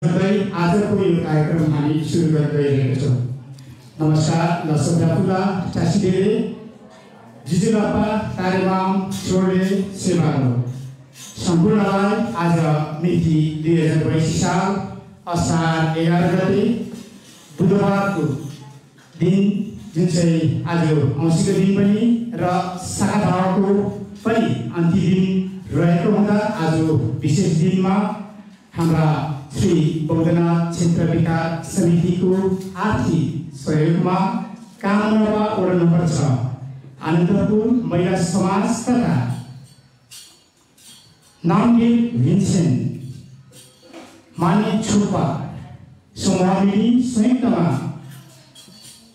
आजको यो कार्यक्रम हामी सुरु गरिरहेका छौँ। नमस्कार, लसब्रापुला टासिडेले जिजुलापा तारेबाम छोडे सेवारो सम्पूर्णलाई आज मिति 2022 साल असार 11 गते बुधबारको दिन, जुन चाहिँ आज औँसीको दिन पनि र शाखाभावको पनि अन्तिम दिन रहेको हुँदा आज विशेष दिनमा हाम्रा श्री बौद्धनाथ क्षेत्र विकास समितिको आर्थिक सहयोगमा कामनवा वडा नम्बर 6 आनन्दपुर महिला समाज तथा नामगिल भिन्सेन्ट मान्य छुपा समूहले संयुक्तमा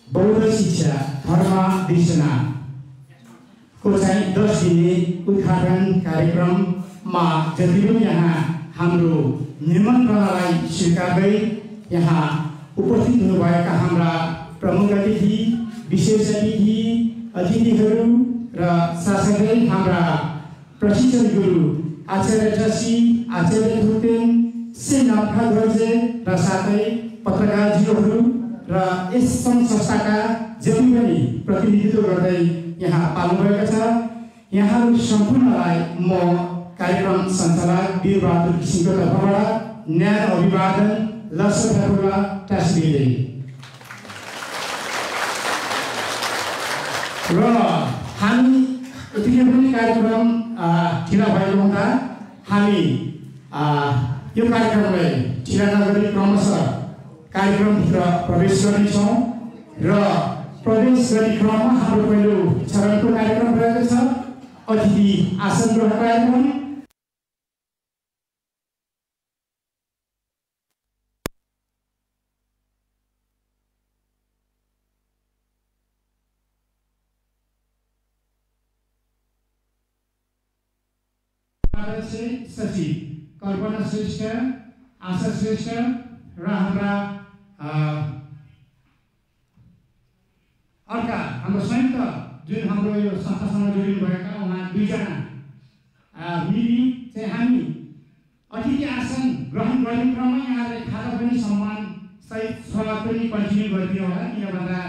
बौद्ध शिक्षा धर्म दिशना को चाहिँ 10 दिने उद्घाटन कार्यक्रममा जति पनि यहाँ हाम्रो निमन्त्रणालाई स्वीकार्दै यहाँ उपस्थित हुनुभएका हाम्रा प्रमुख अतिथि, विशेष अतिथिहरू र साथसाथै हाम्रा प्रशिक्षण गुरु आचार्य जसी, आचार्य धुतेन, सेनाफा गर्जे र साथै पत्रकारजीहरू र यस संस्थाका जति पनि प्रतिनिधित्व गर्दै यहाँ पाल्नुभएको छ, यहाँहरू सम्पूर्णलाई म कार्यक्रम सञ्चालक वीरबहादुर किसिमको तर्फबाट न्याय अभिवादन लसब्रापुला टासिडेले। र हामी यतिकै पनि कार्यक्रम ढिला भएको हुँदा हामी यो कार्यक्रमलाई ढिला नगरी क्रमशः कार्यक्रमभित्र प्रवेश गर्नेछौँ र प्रवेश गर्ने क्रममा हाम्रो पहिलो चरणको कार्यक्रम रहेको छ अतिथि आसन ग्रहण कार्यक्रम। सचिव कल्पना श्रेष्ठ, आशा श्रेष्ठ र हाम्रा अर्का हाम्रो संयुक्त जुन हाम्रो यो संस्थासँग जोडिनु भएका उहाँ दुईजना मिली चाहिँ हामी अतिथि आसन ग्रहण गर्ने क्रममा यहाँले खाजा पनि सम्मान सहित स्वागत पनि कन्टिन्यू गरिदिनु होला, किन भन्दा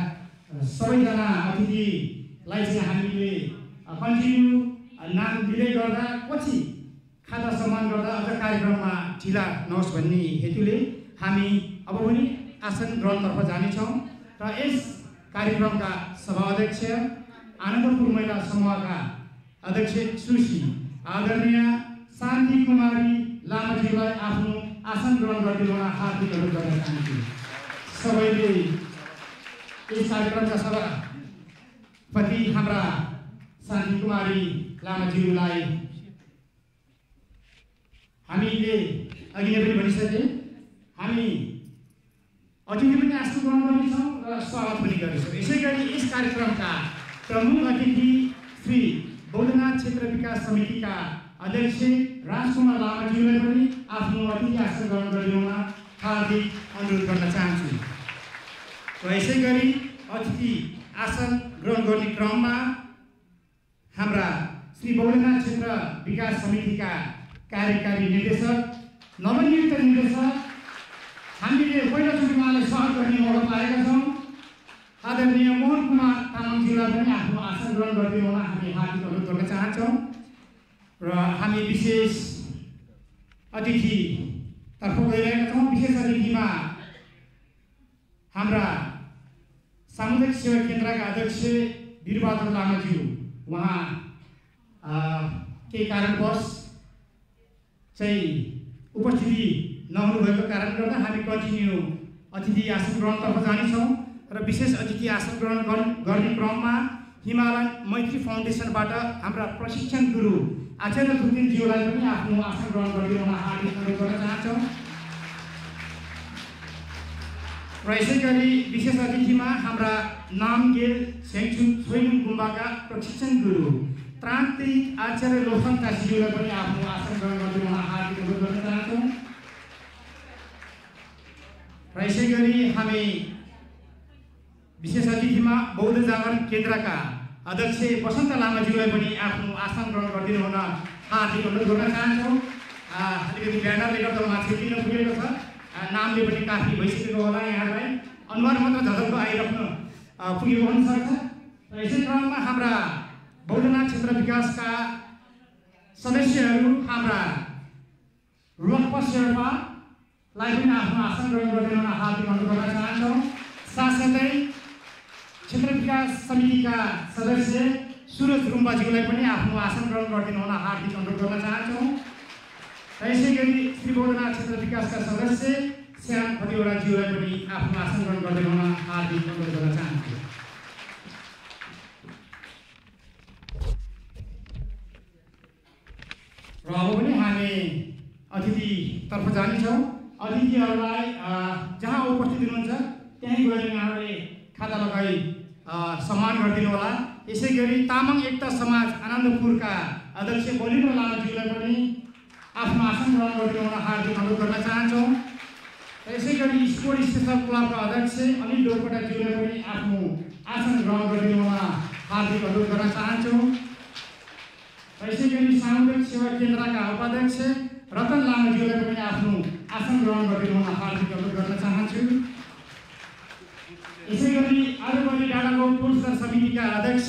सबैजना अतिथिलाई चाहिँ हामीले कन्टिन्यू नाम दिँदै गर्दा पछि खाजा सम्मान गर्दा अझ कार्यक्रममा ढिला नहोस् भन्ने हेतुले हामी अब पनि आसन ग्रहणतर्फ जानेछौँ र यस कार्यक्रमका सभाध्यक्ष आनन्दपुर महिला समूहका अध्यक्ष सुश्री आदरणीय शान्ति कुमारी लामाजीलाई आफ्नो आसन ग्रहण गरिदिन हार्दिक अनुरोध गर्न चाहन्छु। सबैले यस कार्यक्रमका सभापति हाम्रा शान्ति कुमारी लामाजीलाई हामीले अघि नै पनि भनिसके, हामी अतिथि पनि आसन ग्रहण गर्नेछौँ र स्वागत पनि गर्नेछौँ। यसै गरी यस कार्यक्रमका प्रमुख अतिथि श्री बौद्धनाथ क्षेत्र विकास समितिका अध्यक्ष राजकुमार लामाज्यूलाई पनि आफ्नो अतिथि आसन ग्रहण गरिदिन हार्दिक अनुरोध गर्न चाहन्छु। र यसै गरी अतिथि आसन ग्रहण गर्ने क्रममा हाम्रा श्री बौद्धनाथ क्षेत्र विकास समितिका कार्यकारी निर्देशक, नवनियुक्त निर्देशक, हामीले पहिलोचोटि उहाँलाई स्वागत गर्ने मौका पाएका छौँ, आदरणीय मोहन कुमार तामाङज्यूलाई पनि आफ्नो आसन ग्रहण गरिदिनु होला हामी हार्दिक अनुरोध गर्न चाहन्छौँ। र हामी विशेष अतिथितर्फ गइरहेका छौँ। विशेष अतिथिमा हाम्रा सामुदायिक सेवा केन्द्रका अध्यक्ष वीरबहादुर लामाज्यू, उहाँ केही कारणवश चाहिँ उपस्थिति नहुनु भएको कारणले गर्दा हामी कन्टिन्यू अतिथि आसन ग्रहणतर्फ जानेछौँ र विशेष अतिथि आसन ग्रहण गर्ने क्रममा हिमालयन मैत्री फाउन्डेसनबाट हाम्रा प्रशिक्षण गुरु आचार्य धुतेनज्यूलाई पनि आफ्नो आसन ग्रहण गरिदिन हार्दिक अनुरोध गर्न चाहन्छौँ। र यसै गरी विशेष अतिथिमा हाम्रा नामगेल सेङचुङ छोइमुङ गुम्बाका प्रशिक्षण गुरु तान्त्रिक आचार्य लोसन तासीज्यूलाई पनि आफ्नो आसन ग्रहण गरिदिन हार्दिक अनुरोध गर्न चाहन्छौँ। र यसै गरी हामी विशेष अतिथिमा बौद्ध जागरण केन्द्रका अध्यक्ष बसन्त लामाज्यूलाई पनि आफ्नो आसन ग्रहण गरिदिनु हुन हार्दिक अनुरोध गर्न चाहन्छौँ। अलिकति ब्यानरले गर्दा उहाँ छुट्टिन पुगेको छ, नामले पनि काफी भइसकेको होला यहाँलाई अनुहार मात्र झलक्क आइराख्न पुगेको हुनसक्छ। र यसै क्रममा हाम्रा बौद्धनाथ क्षेत्र विकासका सदस्यहरू हाम्रा रोक्पा शेर्पालाई पनि आफ्नो आसन ग्रहण गरिदिन हार्दिक अनुरोध गर्न चाहन्छौँ। साथसाथै क्षेत्र विकास समितिका सदस्य सुरज रुम्बाज्यूलाई पनि आफ्नो आसन ग्रहण गरिदिनु हुन हार्दिक अनुरोध गर्न चाहन्छौँ। र यसै गरी श्री बौद्धनाथ क्षेत्र विकासका सदस्य श्याम खतिवडाज्यूलाई पनि आफ्नो आसन ग्रहण गरिदिनु हुन हार्दिक अनुरोध गर्न चाहन्छु। र अब पनि हामी अतिथितर्फ जानेछौँ। अतिथिहरूलाई जहाँ उपस्थित हुनुहुन्छ त्यहीँ गएर यहाँहरूले खाता लगाई सम्मान गरिदिनु होला। यसै गरी तामाङ एकता समाज आनन्दपुरका अध्यक्ष बलिन्द्र लामाज्यूलाई पनि आफ्नो आसन ग्रहण गरिदिनु हुन हार्दिक अनुरोध गर्न चाहन्छौँ। र यसै गरी स्पोर्ट स्पेसल क्लबका अध्यक्ष अनिल डोरकोटाज्यूलाई पनि आफ्नो आसन ग्रहण गरिदिनु हुन हार्दिक अनुरोध गर्न चाहन्छौँ। र यसै गरी सामुदायिक सेवा केन्द्रका उपाध्यक्ष रतन लामाज्यूलाई पनि आफ्नो आसन ग्रहण गरिदिनु हुन हार्दिक अनुरोध गर्न चाहन्छु। यसै गरी आलुबारी डाँडागाउँ पुरस्कार समितिका अध्यक्ष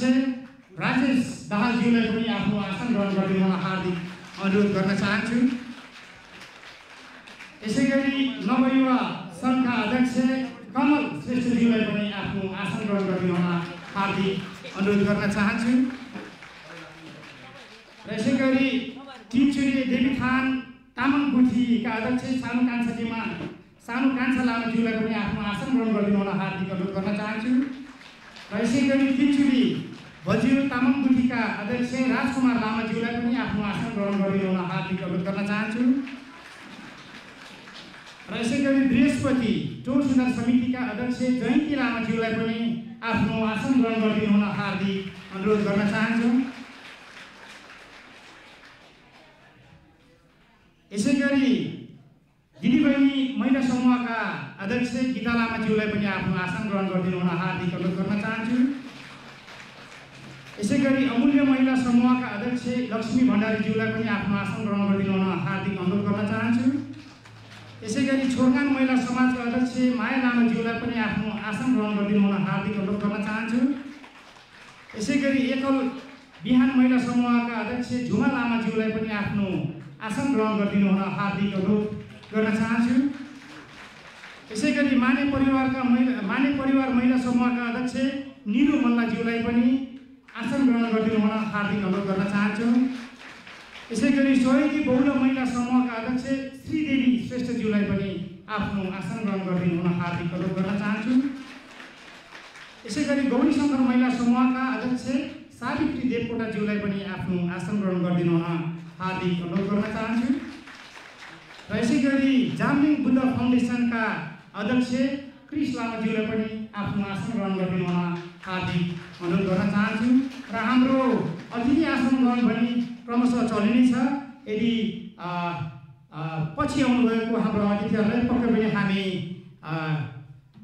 राजेश दाहालज्यूलाई पनि आफ्नो आसन ग्रहण गरिदिनु हुन हार्दिक अनुरोध गर्न चाहन्छु। यसै गरी नवयुवा सङ्घका अध्यक्ष कमल श्रेष्ठज्यूलाई पनि आफ्नो आसन ग्रहण गरिदिनु हुन हार्दिक अनुरोध गर्न चाहन्छु। र यसै गरी तिनचुरी देवीथान तामाङ गुठीका अध्यक्ष सानु कान्छा लामाज्यूलाई पनि आफ्नो आसन ग्रहण गरिदिनु हुन हार्दिक अनुरोध गर्न चाहन्छु। र यसै गरी तिनचुरी बजियो तामाङ गुठीका अध्यक्ष राजकुमार लामाज्यूलाई पनि आफ्नो आसन ग्रहण गरिदिनु हुन हार्दिक अनुरोध गर्न चाहन्छु। र यसै गरी बृहस्पति टोल सुधार समितिका अध्यक्ष जयन्ती लामाज्यूलाई पनि आफ्नो आसन ग्रहण गरिदिनु हुन हार्दिक अनुरोध गर्न चाहन्छु। यसै गरी दिदीबहिनी महिला समूहका अध्यक्ष गीता लामाज्यूलाई पनि आफ्नो आसन ग्रहण गरिदिनु हुन हार्दिक अनुरोध गर्न चाहन्छु। यसै गरी अमूल्य महिला समूहका अध्यक्ष लक्ष्मी भण्डारीज्यूलाई पनि आफ्नो आसन ग्रहण गरिदिनु हुन हार्दिक अनुरोध गर्न चाहन्छु। यसै गरी छोरगान महिला समाजका अध्यक्ष माया लामाज्यूलाई पनि आफ्नो आसन ग्रहण गरिदिनु हुन हार्दिक अनुरोध गर्न चाहन्छु। यसै गरी एकल बिहान महिला समूहका अध्यक्ष झुमा लामाज्यूलाई पनि आफ्नो आसन ग्रहण गरिदिनु हुन हार्दिक अनुरोध गर्न चाहन्छु। यसै गरी माने परिवार महिला समूहका अध्यक्ष निरु मल्लाज्यूलाई पनि आसन ग्रहण गरिदिनु हुन हार्दिक अनुरोध गर्न चाहन्छु। यसै गरी सहयोगी बहुल महिला समूहका अध्यक्ष श्रीदेवी श्रेष्ठज्यूलाई पनि आफ्नो आसन ग्रहण गरिदिनु हुन हार्दिक अनुरोध गर्न चाहन्छु। यसै गरी गौरी शङ्कर महिला समूहका अध्यक्ष सावित्री देवकोटाज्यूलाई पनि आफ्नो आसन ग्रहण गरिदिनु हुन हार्दिक अनुरोध गर्न चाहन्छु। र यसै गरी जामलिङ बुद्ध फाउन्डेसनका अध्यक्ष क्रिस लामाज्यूलाई पनि आफ्नो आसन ग्रहण गरिदिनु हुन हार्दिक अनुरोध गर्न चाहन्छु। र हाम्रो अतिथि आसन ग्रहण पनि क्रमशः चलि नै छ। यदि पछि आउनुभएको हाम्रो अतिथिहरूलाई पक्कै पनि हामी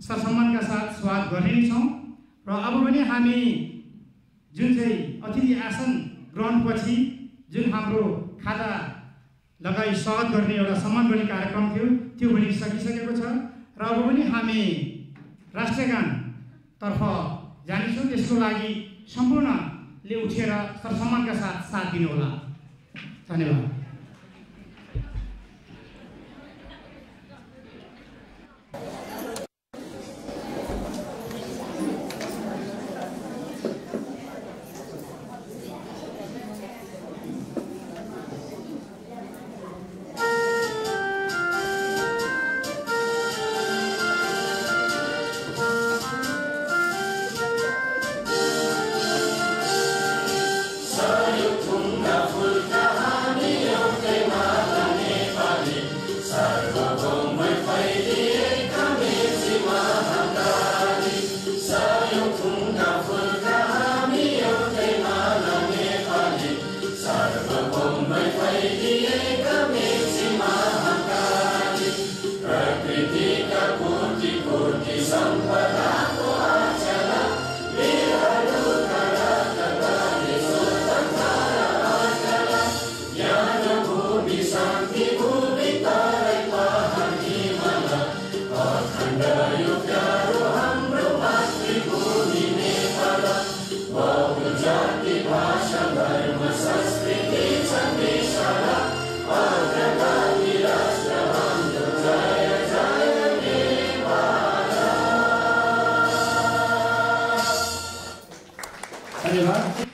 सरसम्मानका साथ स्वागत गर्ने नै छौँ। र अब पनि हामी जुन चाहिँ अतिथि आसन ग्रहणपछि जुन हाम्रो खाता लगाई स्वागत गर्ने एउटा सम्मान गर्ने कार्यक्रम थियो त्यो पनि सकिसकेको छ। र अब पनि हामी राष्ट्रगानतर्फ जानेछौँ। त्यसको लागि सम्पूर्णले उठेर सरसम्मानका साथ दिनुहोला। धन्यवाद। शान्ति भूमि तारै पहाडी मला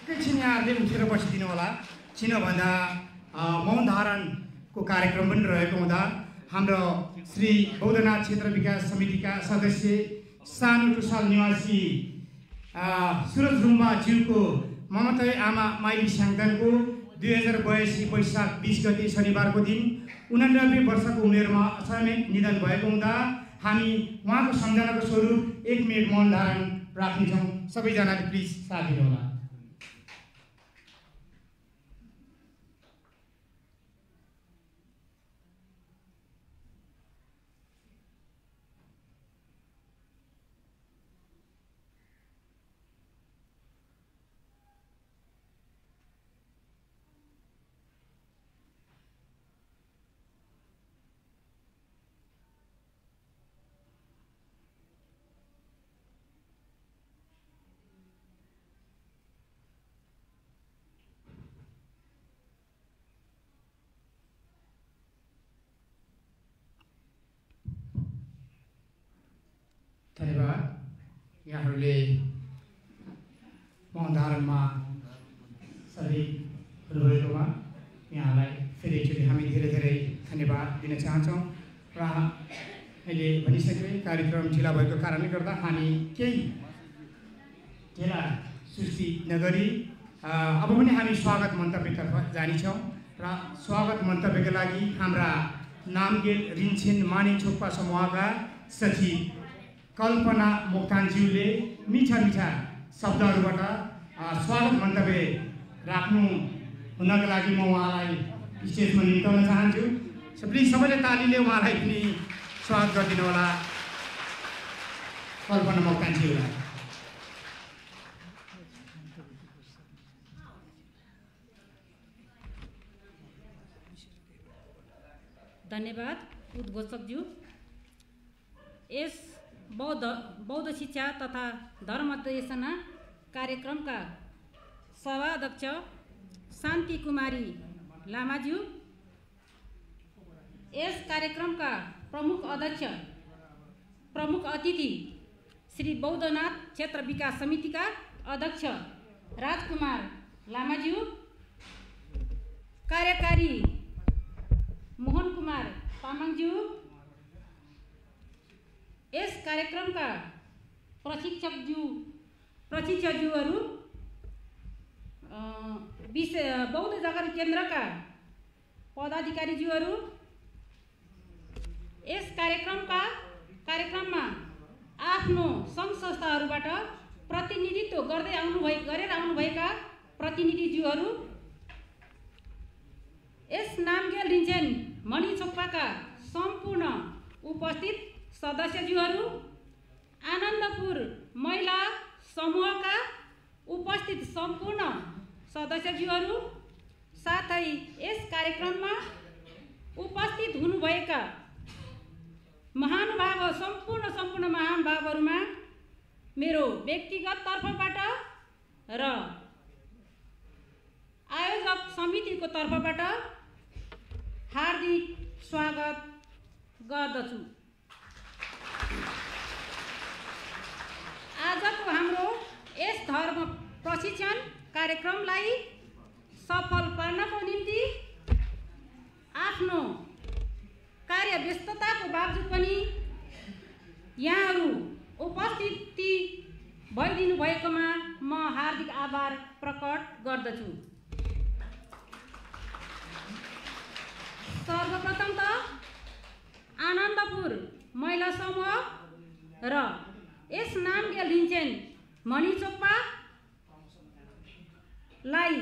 एकैछिन यहाँहरूले उठेर बसिदिनु होला। किन भन्दा मौन धारणको कार्यक्रम पनि रहेको हुँदा हाम्रो श्री बौद्धनाथ क्षेत्र विकास समितिका सदस्य सानो टुसाल निवासी सुरज रुम्बा ज्यूको ममतय आमा माइली स्याङदानको 2082 वैशाख 20 गते शनिबारको दिन 89 वर्षको उमेरमा अचानक निधन भएको हुँदा हामी उहाँको सम्झनाको स्वरूप 1 मिनेट मौन धारण राख्नेछौँ। सबैजनाले प्लिज साथ दिनुहोला। धन्यवाद। यहाँहरूले मौन धारणमा सहयोग हुनुभएकोमा यहाँलाई फेरि एकचोटि हामी धेरै धेरै धन्यवाद दिन चाहन्छौँ। र अहिले भनिसके कार्यक्रम ढिला भएको कारणले गर्दा हामी केही ढिला सृष्टि नगरी अब पनि हामी स्वागत मन्तव्यतर्फ जानेछौँ। र स्वागत मन्तव्यका लागि हाम्रा नामगेल रिन्छेन मानिछोप्पा समूहका सचिव कल्पना मोक्तानज्यूले मिठा मिठा शब्दहरूबाट स्वागत मन्तव्य राख्नु हुनका लागि म उहाँलाई स्टेजमा निम्ताउन चाहन्छु। प्लिज सबैले तालीले उहाँलाई पनि स्वागत गरिदिनु होला। कल्पना मोक्तानज्यूलाई धन्यवाद उद्घोषकज्यू। यस बौद्ध शिक्षा तथा धर्मोपदेशना कार्यक्रमका सभाध्यक्ष शान्ति कुमारी लामाज्यू, यस कार्यक्रमका प्रमुख अतिथि श्री बौद्धनाथ क्षेत्र विकास समितिका अध्यक्ष राजकुमार लामाज्यू, कार्यकारी मोहन कुमार तामाङज्यू, यस कार्यक्रमका प्रशिक्षकज्यूहरू, बौद्ध जागरण केन्द्रका पदाधिकारीज्यूहरू, यस कार्यक्रममा आफ्नो सङ्घ संस्थाहरूबाट प्रतिनिधित्व गरेर आउनुभएका प्रतिनिधिज्यूहरू, यस नामगेल रिन्छेन मणिचोप्पाका सम्पूर्ण उपस्थित सदस्यज्यूहरू, आनन्दपुर महिला समूहका उपस्थित सम्पूर्ण सदस्यज्यूहरू, साथै यस कार्यक्रममा उपस्थित हुनुभएका महानुभाव सम्पूर्ण महानुभावहरूमा मेरो व्यक्तिगत तर्फबाट र आयोजक समितिको तर्फबाट हार्दिक स्वागत गर्दछु। आजको हाम्रो यस धर्म प्रशिक्षण कार्यक्रमलाई सफल पार्नको निम्ति आफ्नो कार्य व्यस्तताको बावजुद पनि यहाँहरू उपस्थिति भइदिनु भएकोमा म हार्दिक आभार प्रकट गर्दछु। सर्वप्रथम त आनन्दपुर महिला समूह र यस नामगेल रिन्छेन मणिचोप्पालाई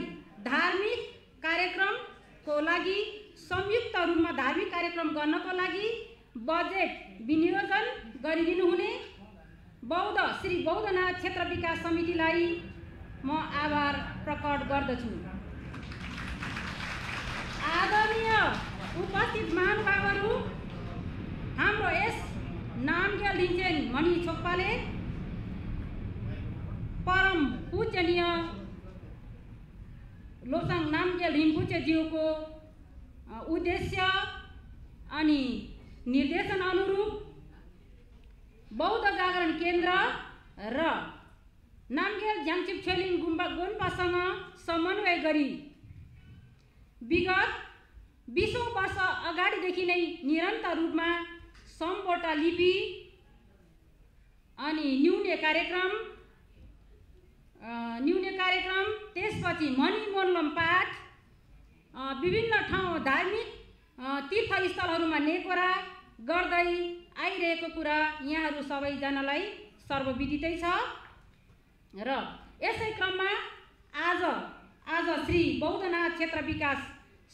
धार्मिक कार्यक्रमको लागि संयुक्त रूपमा धार्मिक कार्यक्रम गर्नको लागि बजेट विनियोजन गरिदिनु हुने श्री बौद्धनाथ क्षेत्र विकास समितिलाई म आभार प्रकट गर्दछु। आदरणीय उपस्थित महानुभावहरू, हाम्रो यस नामगेल मणि छोक्पाले परम पूजनीय लोसाङ नामग्याल रिम्पोछेज्यूको उद्देश्य अनि निर्देशन अनुरूप बौद्ध जागरण केन्द्र र नामग्याल ज्याङचिप छेलिङ गुम्बा गोन्पासँग समन्वय गरी विगत 20 वर्ष अगाडिदेखि नै निरन्तर रूपमा सम्बोटा लिपि अनि न्यूने कार्यक्रम त्यसपछि मणि मोर्लम पाठ विभिन्न ठाउँ धार्मिक तीर्थस्थलहरूमा नेकोरा गर्दै आइरहेको कुरा यहाँहरू सबैजनालाई सर्वविदितै छ र यसै क्रममा आज श्री बौद्धनाथ क्षेत्र विकास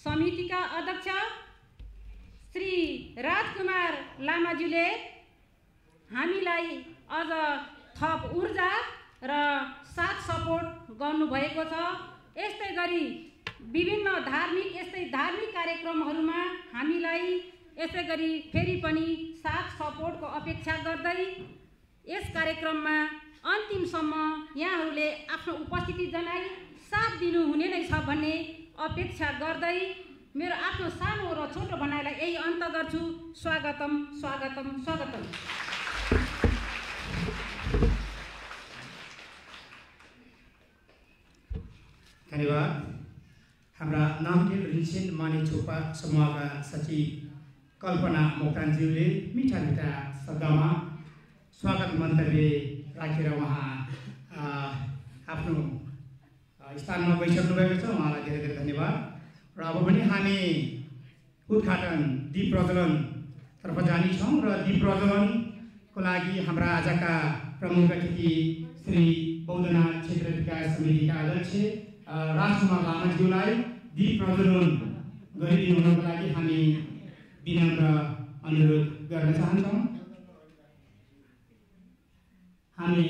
समितिका अध्यक्ष श्री राजकुमार लामाज्यूले हामीलाई अझ थप ऊर्जा र साथ सपोर्ट गर्नुभएको छ। यस्तै गरी विभिन्न धार्मिक कार्यक्रमहरूमा हामीलाई यसै गरी फेरि पनि साथ सपोर्टको अपेक्षा गर्दै यस कार्यक्रममा अन्तिमसम्म यहाँहरूले आफ्नो उपस्थिति जनाई साथ दिनुहुने नै छ भन्ने अपेक्षा गर्दै मेरो आफ्नो सानो र छोटो भनाइलाई यही अन्त गर्छु। स्वागतम स्वागतम स्वागतम। धन्यवाद। हाम्रा नामग्याल रिन्चेन माने छोपा समूहका सचिव कल्पना मोक्तानज्यूले मिठा शब्दमा स्वागत मन्तव्य राखेर उहाँ आफ्नो स्थानमा गइसक्नु भएको छ। उहाँलाई धेरै धेरै धन्यवाद। र अब पनि हामी उद्घाटन दीप प्रज्वलनतर्फ जानेछौँ र दीप प्रज्वलनको लागि हाम्रा आजका प्रमुख अतिथि श्री बौद्धनाथ क्षेत्र विकास समितिका अध्यक्ष राजकुमार लामाज्यूलाई दीप प्रज्वलन गरिदिनुको लागि हामी विनम्र अनुरोध गर्न चाहन्छौँ। हामी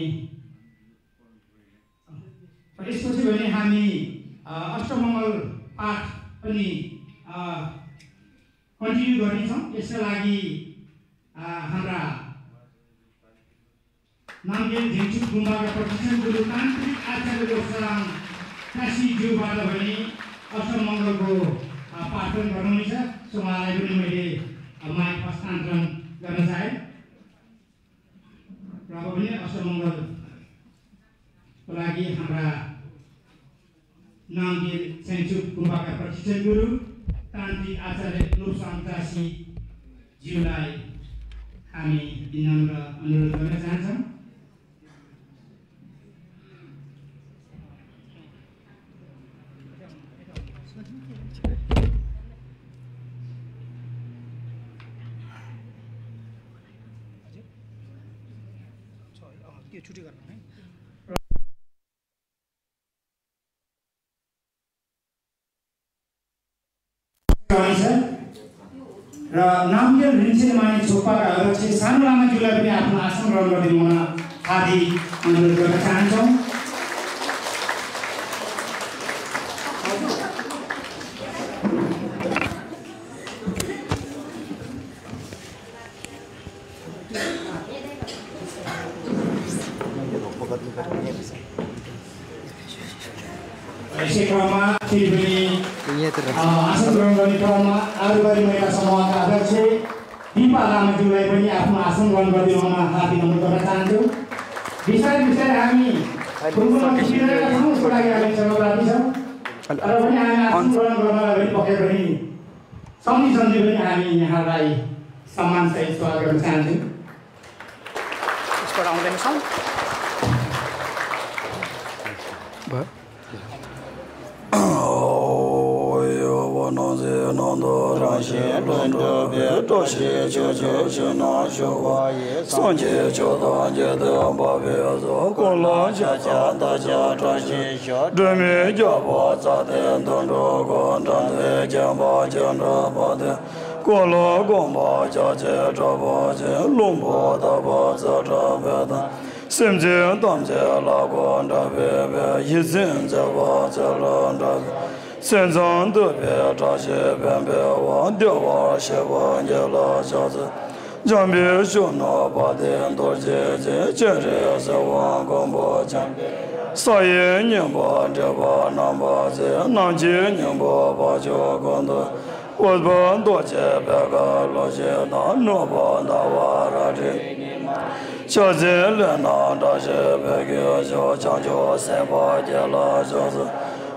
यसपछि भने हामी अष्टमङ्गल पाठ पनि कन्टिन्यू गर्नेछौँ। यसका लागि हाम्रा नामग्याल झिङचुक गुम्बाका प्रशिक्षण गुरु तान्त्रिक आचार्य लोसाङ काशीज्यूबाट भने अष्टमङ्गलको पाठ पनि गर्नुहुनेछ। सो उहाँलाई पनि मैले माइक हस्तान्तरण गर्न चाहेँ र अब पनि अष्टमङ्गलको लागि हाम्रा नामग्याल झिङचुक गुम्बाका प्रशिक्षण गुरु तान्त्रिक आचार्य लोसाङ काशीज्यूलाई हामी विनम्र अनुरोध गर्न चाहन्छौँ। छुट्टी गर्नु है। र नामग्याल रिन्चेन माने छोपाका अध्यक्ष सानु लामाज्यूलाई पनि आफ्नो आसन ग्रहण गरिदिनु हुन हार्दिक अनुरोध गर्न चाहन्छौँ। यसै क्रममा फेरि पनि आसन ग्रहण गर्ने क्रममा आरुबारी महिला समूहका अध्यक्ष दिपा लामाज्यूलाई पनि आफ्नो आसन ग्रहण गरिदिनु हुन हार्दिक अनुरोध गर्न चाहन्छु। बिस्तारै बिस्तारै हामी फुलफुलमा खिचिरहेका छौँ। उसको लागि हामी क्षमाप्रार्थी छौँ। तर पनि हामी आसन ग्रहण गर्नलाई पनि पक्कै पनि सम्झी पनि हामी यहाँलाई सम्मानसहित स्वागत गर्न चाहन्छौँ। यसबाट आउँदैन छौँ现场特别扎些边边往调往些往也拉小子， Jambi Shuno Bade Dorje Jere Sawan Gombo Jambi Saye Nyambo Jaba Namba Nanji Nyambo Bajo Gondo Wazba Doje Bega Loje Noba Nawaraji Chaze Lena Daje Bege Jo Chanjo Seba Jela Jozo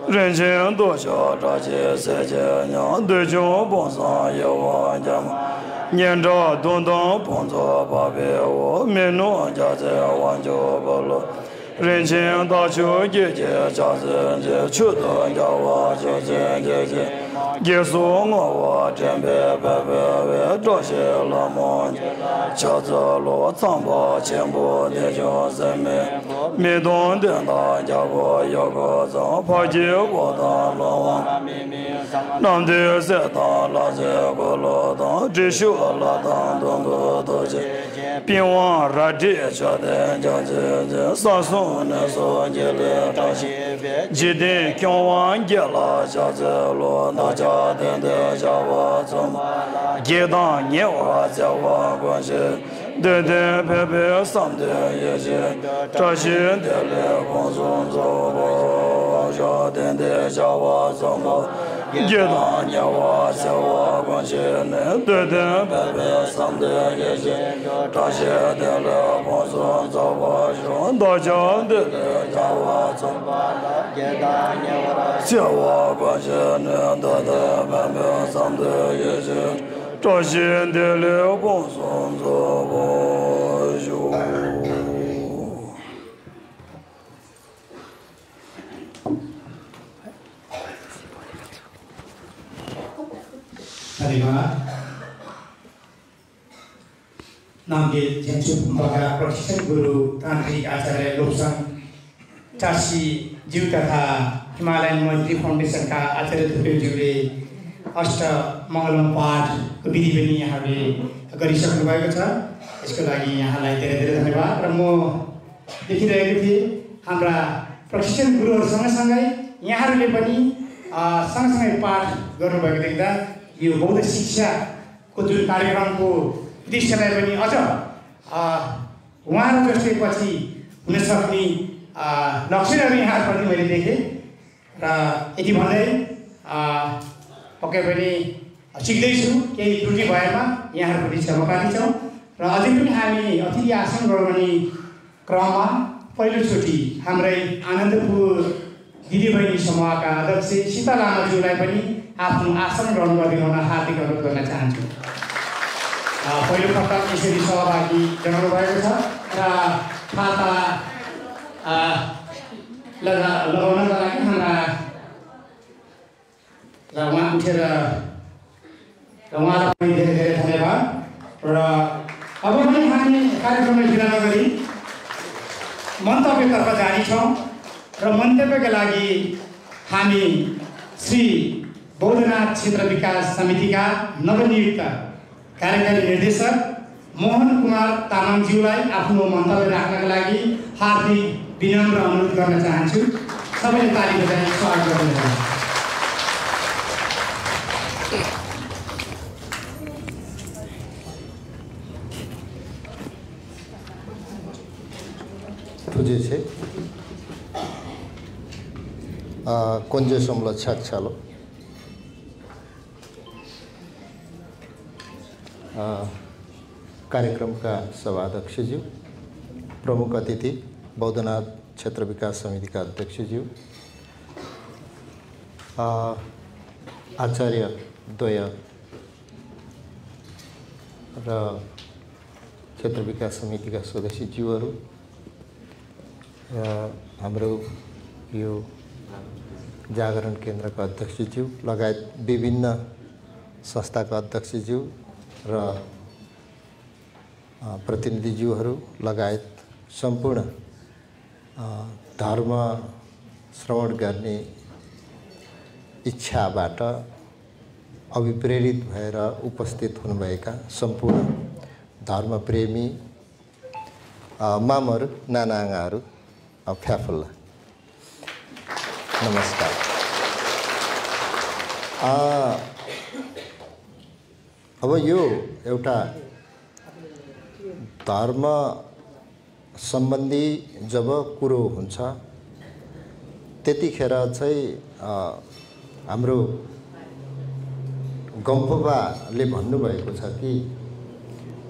Renjin Dojo Daje Seje Nyan Dejo Bonsan Yawan Jama 年着东东帮助把别我民农家在挽救不落，人情到处姐姐家人这出头叫我就姐姐，耶稣我真别别这些老母，家子路藏把全部的叫人民，民东的大家伙有个脏怕结果的老王，南的在当拉这个老当只修了当都是，别忘了这说的叫这上送的说这里东西，记得看完结了下子路那家的叫我怎么，一当年我在我关系。 对对，别别上的也是，这些的来工作做不，小点的叫我怎么？一当年我在我关系呢，对对，别别上的也是，这些的来工作做不，用大家的来叫我怎么？一当年我在我关系呢，对对，别别上的也是。 这些的了工作做不休。धन्यवाद Namge जेन्छु बगा प्रशिक्षण गुरु तान्त्रिक आचार्य लोकसन चासी ज्यू तथा Himalayan मैत्री फाउन्डेसनका आचार्य थुप्रेज्यूले अष्ट मङ्गलम पाठको विधि पनि यहाँले गरिसक्नु भएको छ यसको लागि यहाँलाई धेरै धेरै धन्यवाद र म देखिरहेको थिएँ हाम्रा प्रशिक्षण गुरुहरू सँगसँगै यहाँहरूले पनि सँगसँगै पाठ गर्नुभएको देख्दा यो बौद्ध शिक्षाको जुन कार्यक्रमको उद्देश्यलाई पनि अझ उहाँहरू जस्तै पछि हुन सक्ने लक्ष्यहरू यहाँहरू पनि मैले देखेँ र यति भन्दै पक्कै पनि सिक्दैछु केही त्रुटि भएमा यहाँहरू पनि क्षमा प्रार्थी र अझै पनि हामी अतिथि आसन गराउने क्रममा पहिलोचोटि हाम्रै आनन्दपुर दिदीबहिनी समूहका अध्यक्ष सीता लामाज्यूलाई पनि आफ्नो आसन ग्रहण गरिदिन हार्दिक अनुरोध गर्न चाहन्छु पहिलोपटक यसरी सहभागी जनाउनु भएको छ र खाता लगाउनका लागि हाम्रा र उहाँ उठेर उहाँलाई पनि धेरै धेरै धन्यवाद र अब पनि हामी कार्यक्रमलाई ढिला नगरी मन्तव्यतर्फ जाने छौँ र मन्तव्यका लागि हामी श्री बौद्धनाथ क्षेत्र विकास समितिका नवनियुक्त कार्यकारी निर्देशक मोहन कुमार तामाङज्यूलाई आफ्नो मन्तव्य राख्नका लागि हार्दिक विनम्र अनुरोध गर्न चाहन्छु सबैले ताली बजाई स्वागत गर्नुहोला જે છે કોંજે સમલો છાક ચાલો कार्यक्रमका सभाध्यक्षज्यू प्रमुख अतिथि बौद्धनाथ क्षेत्र विकास समितिका अध्यक्षज्यू आचार्य द्वय र क्षेत्र विकास समितिका सदस्यज्यूहरू हाम्रो यो जागरण केन्द्रका अध्यक्षज्यू लगायत विभिन्न संस्थाका अध्यक्षज्यू र प्रतिनिधिज्यूहरू लगायत सम्पूर्ण धर्म श्रवण गर्ने इच्छाबाट अभिप्रेरित भएर उपस्थित हुनुभएका सम्पूर्ण धर्मप्रेमी मामहरू नानाआङाहरू फ्याफुल्ला नमस्कार। अब यो एउटा धर्म सम्बन्धी जब कुरो हुन्छ त्यतिखेर चाहिँ हाम्रो गम्फुबाले भन्नुभएको छ कि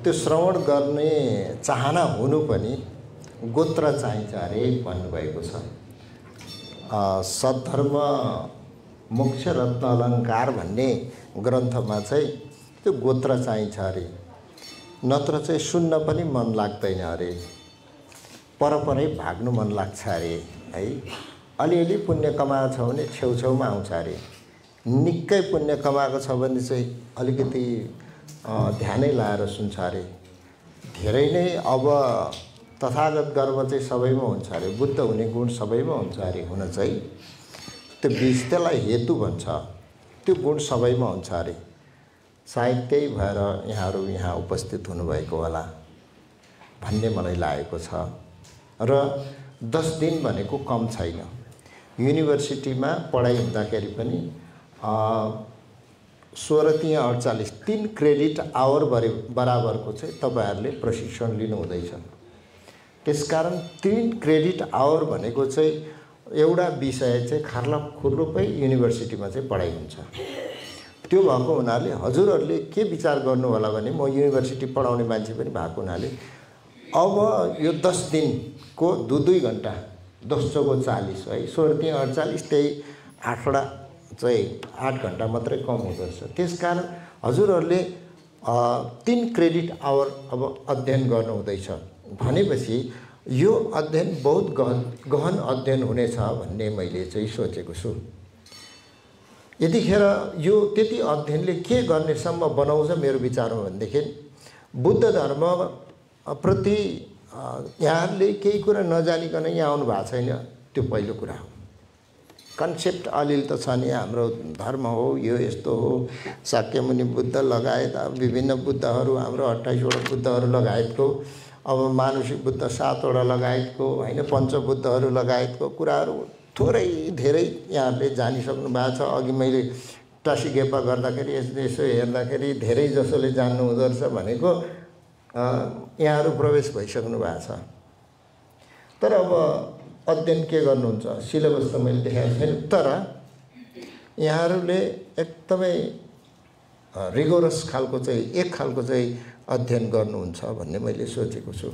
त्यो श्रवण गर्ने चाहना हुनु पनि गोत्र चाहिन्छ अरे भन्नुभएको छ। सद्धर्म मोक्ष रत्न अलङ्कार भन्ने ग्रन्थमा चाहिँ त्यो गोत्र चाहिन्छ अरे, नत्र चाहिँ सुन्न पनि मन लाग्दैन अरे, परपरै भाग्नु मन लाग्छ अरे है। अलिअलि पुण्य कमाएको छ भने छेउछेउमा आउँछ अरे, निकै पुण्य कमाएको छ भने चाहिँ अलिकति ध्यानै लाएर सुन्छ अरे। धेरै नै अब तथागत गर्व चाहिँ सबैमा हुन्छ अरे, बुद्ध हुने गुण सबैमा हुन्छ अरे। हुन चाहिँ त्यो बीज त्यसलाई हेतु भन्छ, त्यो गुण सबैमा हुन्छ अरे। सायद त्यही भएर यहाँहरू यहाँ उपस्थित हुनुभएको होला भन्ने मलाई लागेको छ। र 10 दिन भनेको कम छैन। युनिभर्सिटीमा पढाइ हुँदाखेरि पनि 16×48 3 क्रेडिट आवर बराबरको चाहिँ तपाईँहरूले प्रशिक्षण लिनुहुँदैछ। त्यसकारण 3 क्रेडिट आवर भनेको चाहिँ एउटा विषय चाहिँ खार्लाखुर्लुकै युनिभर्सिटीमा चाहिँ पढाइ हुन्छ। त्यो भएको हुनाले हजुरहरूले के विचार गर्नु होला भने, म युनिभर्सिटी पढाउने मान्छे पनि भएको हुनाले अब यो 10 दिनको 2-2 घन्टा 10×40 है, 16×48 त्यही 8 चाहिँ 8 घन्टा मात्रै कम हुँदो रहेछ। त्यसकारण हजुरहरूले 3 क्रेडिट आवर अब अध्ययन गर्नुहुँदैछ भनेपछि यो अध्ययन बहुत गहन अध्ययन हुनेछ भन्ने मैले चाहिँ सोचेको छु। यतिखेर यो त्यति अध्ययनले के गर्नेसम्म बनाउँछ मेरो विचारमा भनेदेखि बुद्ध धर्म प्रति यहाँहरूले केही कुरा नजानिकन यहाँ आउनु भएको छैन, त्यो पहिलो कुरा हो। कन्सेप्ट अलिअलि त छ नि, हाम्रो धर्म हो यो यस्तो हो, शाक्यमुनि बुद्ध लगायत विभिन्न बुद्धहरू, हाम्रो 28वटा बुद्धहरू लगायतको, अब मानुषिक बुद्ध 7वटा लगायतको होइन, पञ्चबुद्धहरू लगायतको कुराहरू थोरै धेरै यहाँहरूले जानिसक्नु भएको छ। अघि मैले टासीगेपा गर्दाखेरि यसो हेर्दाखेरि धेरै जसोले जान्नु हुँदो रहेछ भनेको यहाँहरू प्रवेश भइसक्नु भएको छ। तर अब अध्ययन के गर्नुहुन्छ, सिलेबस त मैले देखाएको छैन, तर यहाँहरूले एकदमै रिगोरस खालको चाहिँ एक खालको चाहिँ अध्ययन गर्नुहुन्छ भन्ने मैले सोचेको छु।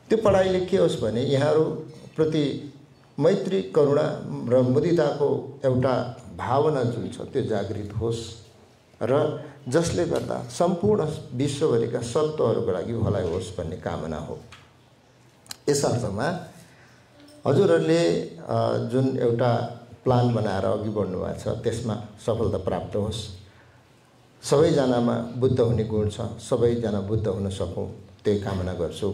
त्यो पढाइले के होस् भने यहाँहरूप्रति मैत्री, करुणा र मुदिताको एउटा भावना जुन छ त्यो जागृत होस् र जसले गर्दा सम्पूर्ण विश्वभरिका सत्त्वहरूको लागि भलाइ होस् भन्ने कामना हो। यस अर्थमा हजुरहरूले जुन एउटा प्लान बनाएर अघि बढ्नु भएको छ त्यसमा सफलता प्राप्त होस्। सबैजनामा बुद्ध हुने गुण छ, सबैजना बुद्ध हुन सकौँ त्यही कामना गर्छु।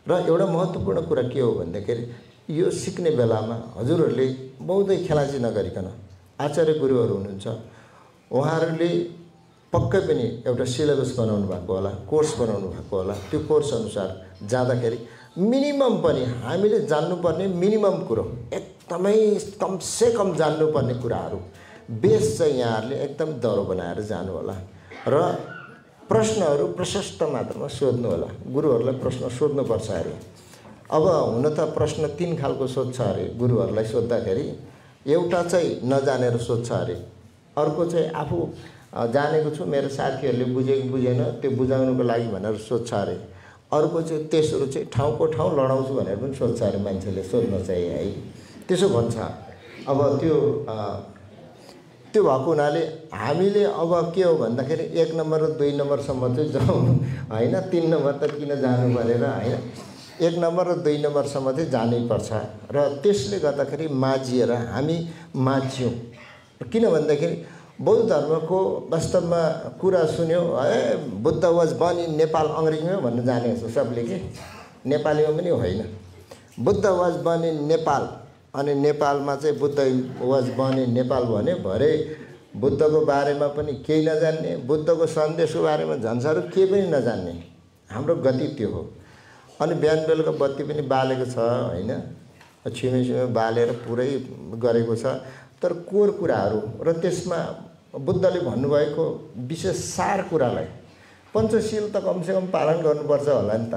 र एउटा महत्त्वपूर्ण कुरा के हो भन्दाखेरि यो सिक्ने बेलामा हजुरहरूले बहुतै खेलाँची नगरिकन, आचार्य गुरुहरू हुनुहुन्छ उहाँहरूले पक्कै पनि एउटा सिलेबस बनाउनु भएको होला, कोर्स बनाउनु भएको होला। त्यो कोर्स अनुसार जाँदाखेरि मिनिमम पनि हामीले जान्नुपर्ने मिनिमम कुरो, एकदमै कमसे कम जान्नुपर्ने कुराहरू बेस चाहिँ यहाँहरूले एकदम दरो बनाएर जानु होला र प्रश्नहरू प्रशस्त मात्रामा सोध्नु होला। गुरुहरूलाई प्रश्न सोध्नुपर्छ अरे। अब हुन त प्रश्न 3 खालको सोध्छ अरे गुरुहरूलाई सोद्धाखेरि। एउटा चाहिँ नजानेर सोध्छ अरे, अर्को चाहिँ आफू जानेको छु मेरो साथीहरूले बुझेन त्यो बुझाउनुको लागि भनेर सोध्छ अरे, अर्को चाहिँ तेस्रो चाहिँ ठाउँको ठाउँ लडाउँछु भनेर पनि सोध्छ अरे। मान्छेले सोध्न चाहिँ है त्यसो भन्छ। अब त्यो भएको हुनाले हामीले अब के हो भन्दाखेरि 1 नम्बर र 2 नम्बरसम्म चाहिँ जाउँ होइन, 3 नम्बर त किन जानु भनेर होइन, 1 नम्बर र 2 नम्बरसम्म चाहिँ जानै पर्छ। र त्यसले गर्दाखेरि माझिएर हामी माझ्यौँ। किन भन्दाखेरि बौद्ध धर्मको वास्तवमा कुरा सुन्यो है, Buddha was born in Nepal, अङ्ग्रेजीमा भन्न जानेको छ सबले कि नेपालीमा पनि होइन। Buddha was born in Nepal, अनि नेपालमा चाहिँ Buddha was born in Nepal भने भरे बुद्धको बारेमा पनि केही नजान्ने, बुद्धको सन्देशको बारेमा झन्साहरू केही पनि नजान्ने। हाम्रो गति त्यो हो। अनि बिहान बेलुका बत्ती पनि बालेको छ होइन, छिमेछिमे बालेर पुरै गरेको छ। तर कोर कुराहरू र त्यसमा बुद्धले भन्नुभएको विशेष सार कुरालाई पञ्चशील त कमसेकम पालन गर्नुपर्छ होला नि त,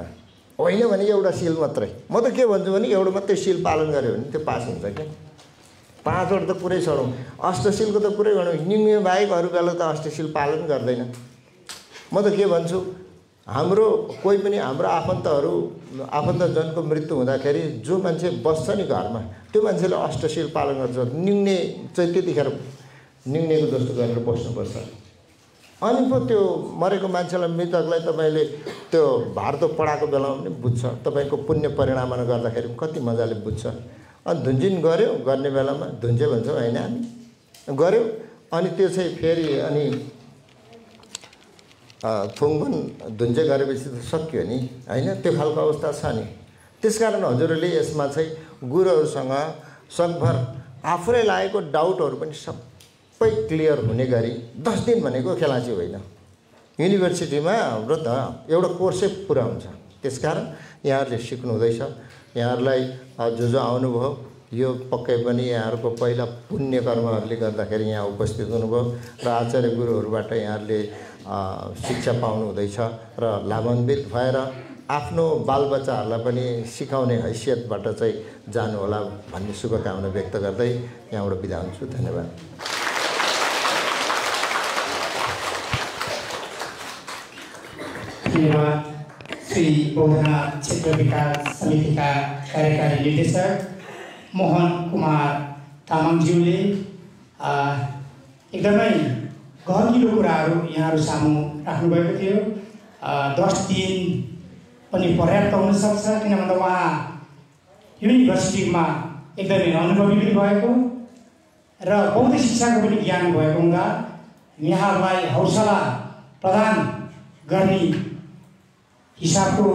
होइन भने एउटा सिल मात्रै। म त के भन्छु भने एउटा मात्रै सिल पालन गऱ्यो भने त्यो पास हुन्छ क्या। 5 वटा त पुरै छोडौँ, अष्टशीलको त पुरै गरौँ। निम्न बाहेक अरू बेला त अष्टशील पालन गर्दैन। म त के भन्छु, हाम्रो कोही पनि हाम्रो आफन्तजनको मृत्यु हुँदाखेरि जो मान्छे बस्छ नि घरमा, त्यो मान्छेले अष्टशील पालन गर्छ। निम्ने चाहिँ त्यतिखेर निम्नेको जस्तो गरेर बस्नुपर्छ। अनि पो त्यो मरेको मान्छेलाई, मृतकलाई तपाईँले त्यो भारत पढाएको बेलामा पनि बुझ्छ, तपाईँको पुण्य परिणामले गर्दाखेरि कति मजाले बुझ्छ। अनि धुन्जिन गऱ्यो, गर्ने बेलामा धुन्चे भन्छौँ होइन, हामी गऱ्यो। अनि त्यो चाहिँ फेरि अनि थुङबन धुन्चे गरेपछि त सक्यो नि, होइन? त्यो खालको अवस्था छ नि। त्यसकारण हजुरहरूले यसमा चाहिँ गुरुहरूसँग सकभर आफूलाई लागेको डाउटहरू पनि सबै क्लियर हुने गरी 10 दिन भनेको खेलाची होइन। युनिभर्सिटीमा हाम्रो त एउटा कोर्सै पुरा हुन्छ। त्यसकारण यहाँहरूले सिक्नु हुँदैछ। यहाँहरूलाई जो आउनुभयो, यो पक्कै पनि यहाँहरूको पहिला पुण्य कर्महरूले गर्दाखेरि यहाँ उपस्थित हुनुभयो र आचार्य गुरुहरूबाट यहाँहरूले शिक्षा पाउनु हुँदैछ र लाभान्वित भएर आफ्नो बालबच्चाहरूलाई पनि सिकाउने हैसियतबाट चाहिँ जानुहोला भन्ने शुभकामना व्यक्त गर्दै यहाँबाट बिदा हुन्छु। धन्यवाद। धन्यवाद। श्री बौद्धनाथ क्षेत्र विकास समितिका कार्यकारी निर्देशक मोहन कुमार तामाङज्यूले एकदमै गहकिलो कुराहरू यहाँहरू सामु राख्नुभएको थियो। 10 दिन पनि पर्याप्त हुनसक्छ, किन भन्दा उहाँ युनिभर्सिटीमा एकदमै अनुभवी पनि भएको र बौद्ध शिक्षाको पनि ज्ञान भएको हुँदा यहाँहरूलाई हौसला प्रदान गर्ने हिसाबको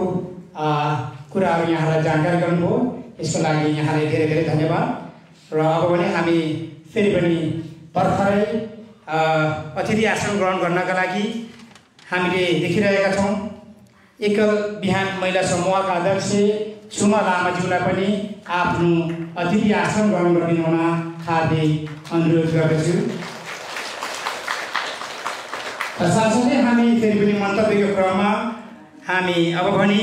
कुराहरू यहाँलाई जानकारी गर्नुभयो। यसको लागि यहाँलाई धेरै धेरै धन्यवाद। र अब भने हामी फेरि पनि भर्खरै अतिथि आसन ग्रहण गर्नका लागि हामीले देखिरहेका छौँ। एकल बिहान महिला समूहका अध्यक्ष सुमा लामाज्यूलाई पनि आफ्नो अतिथि आसन ग्रहण गरिदिनु हुन हार्दिक अनुरोध गर्दछु। साथसाथै हामी फेरि पनि मन्तव्यको क्रममा हामी अब भने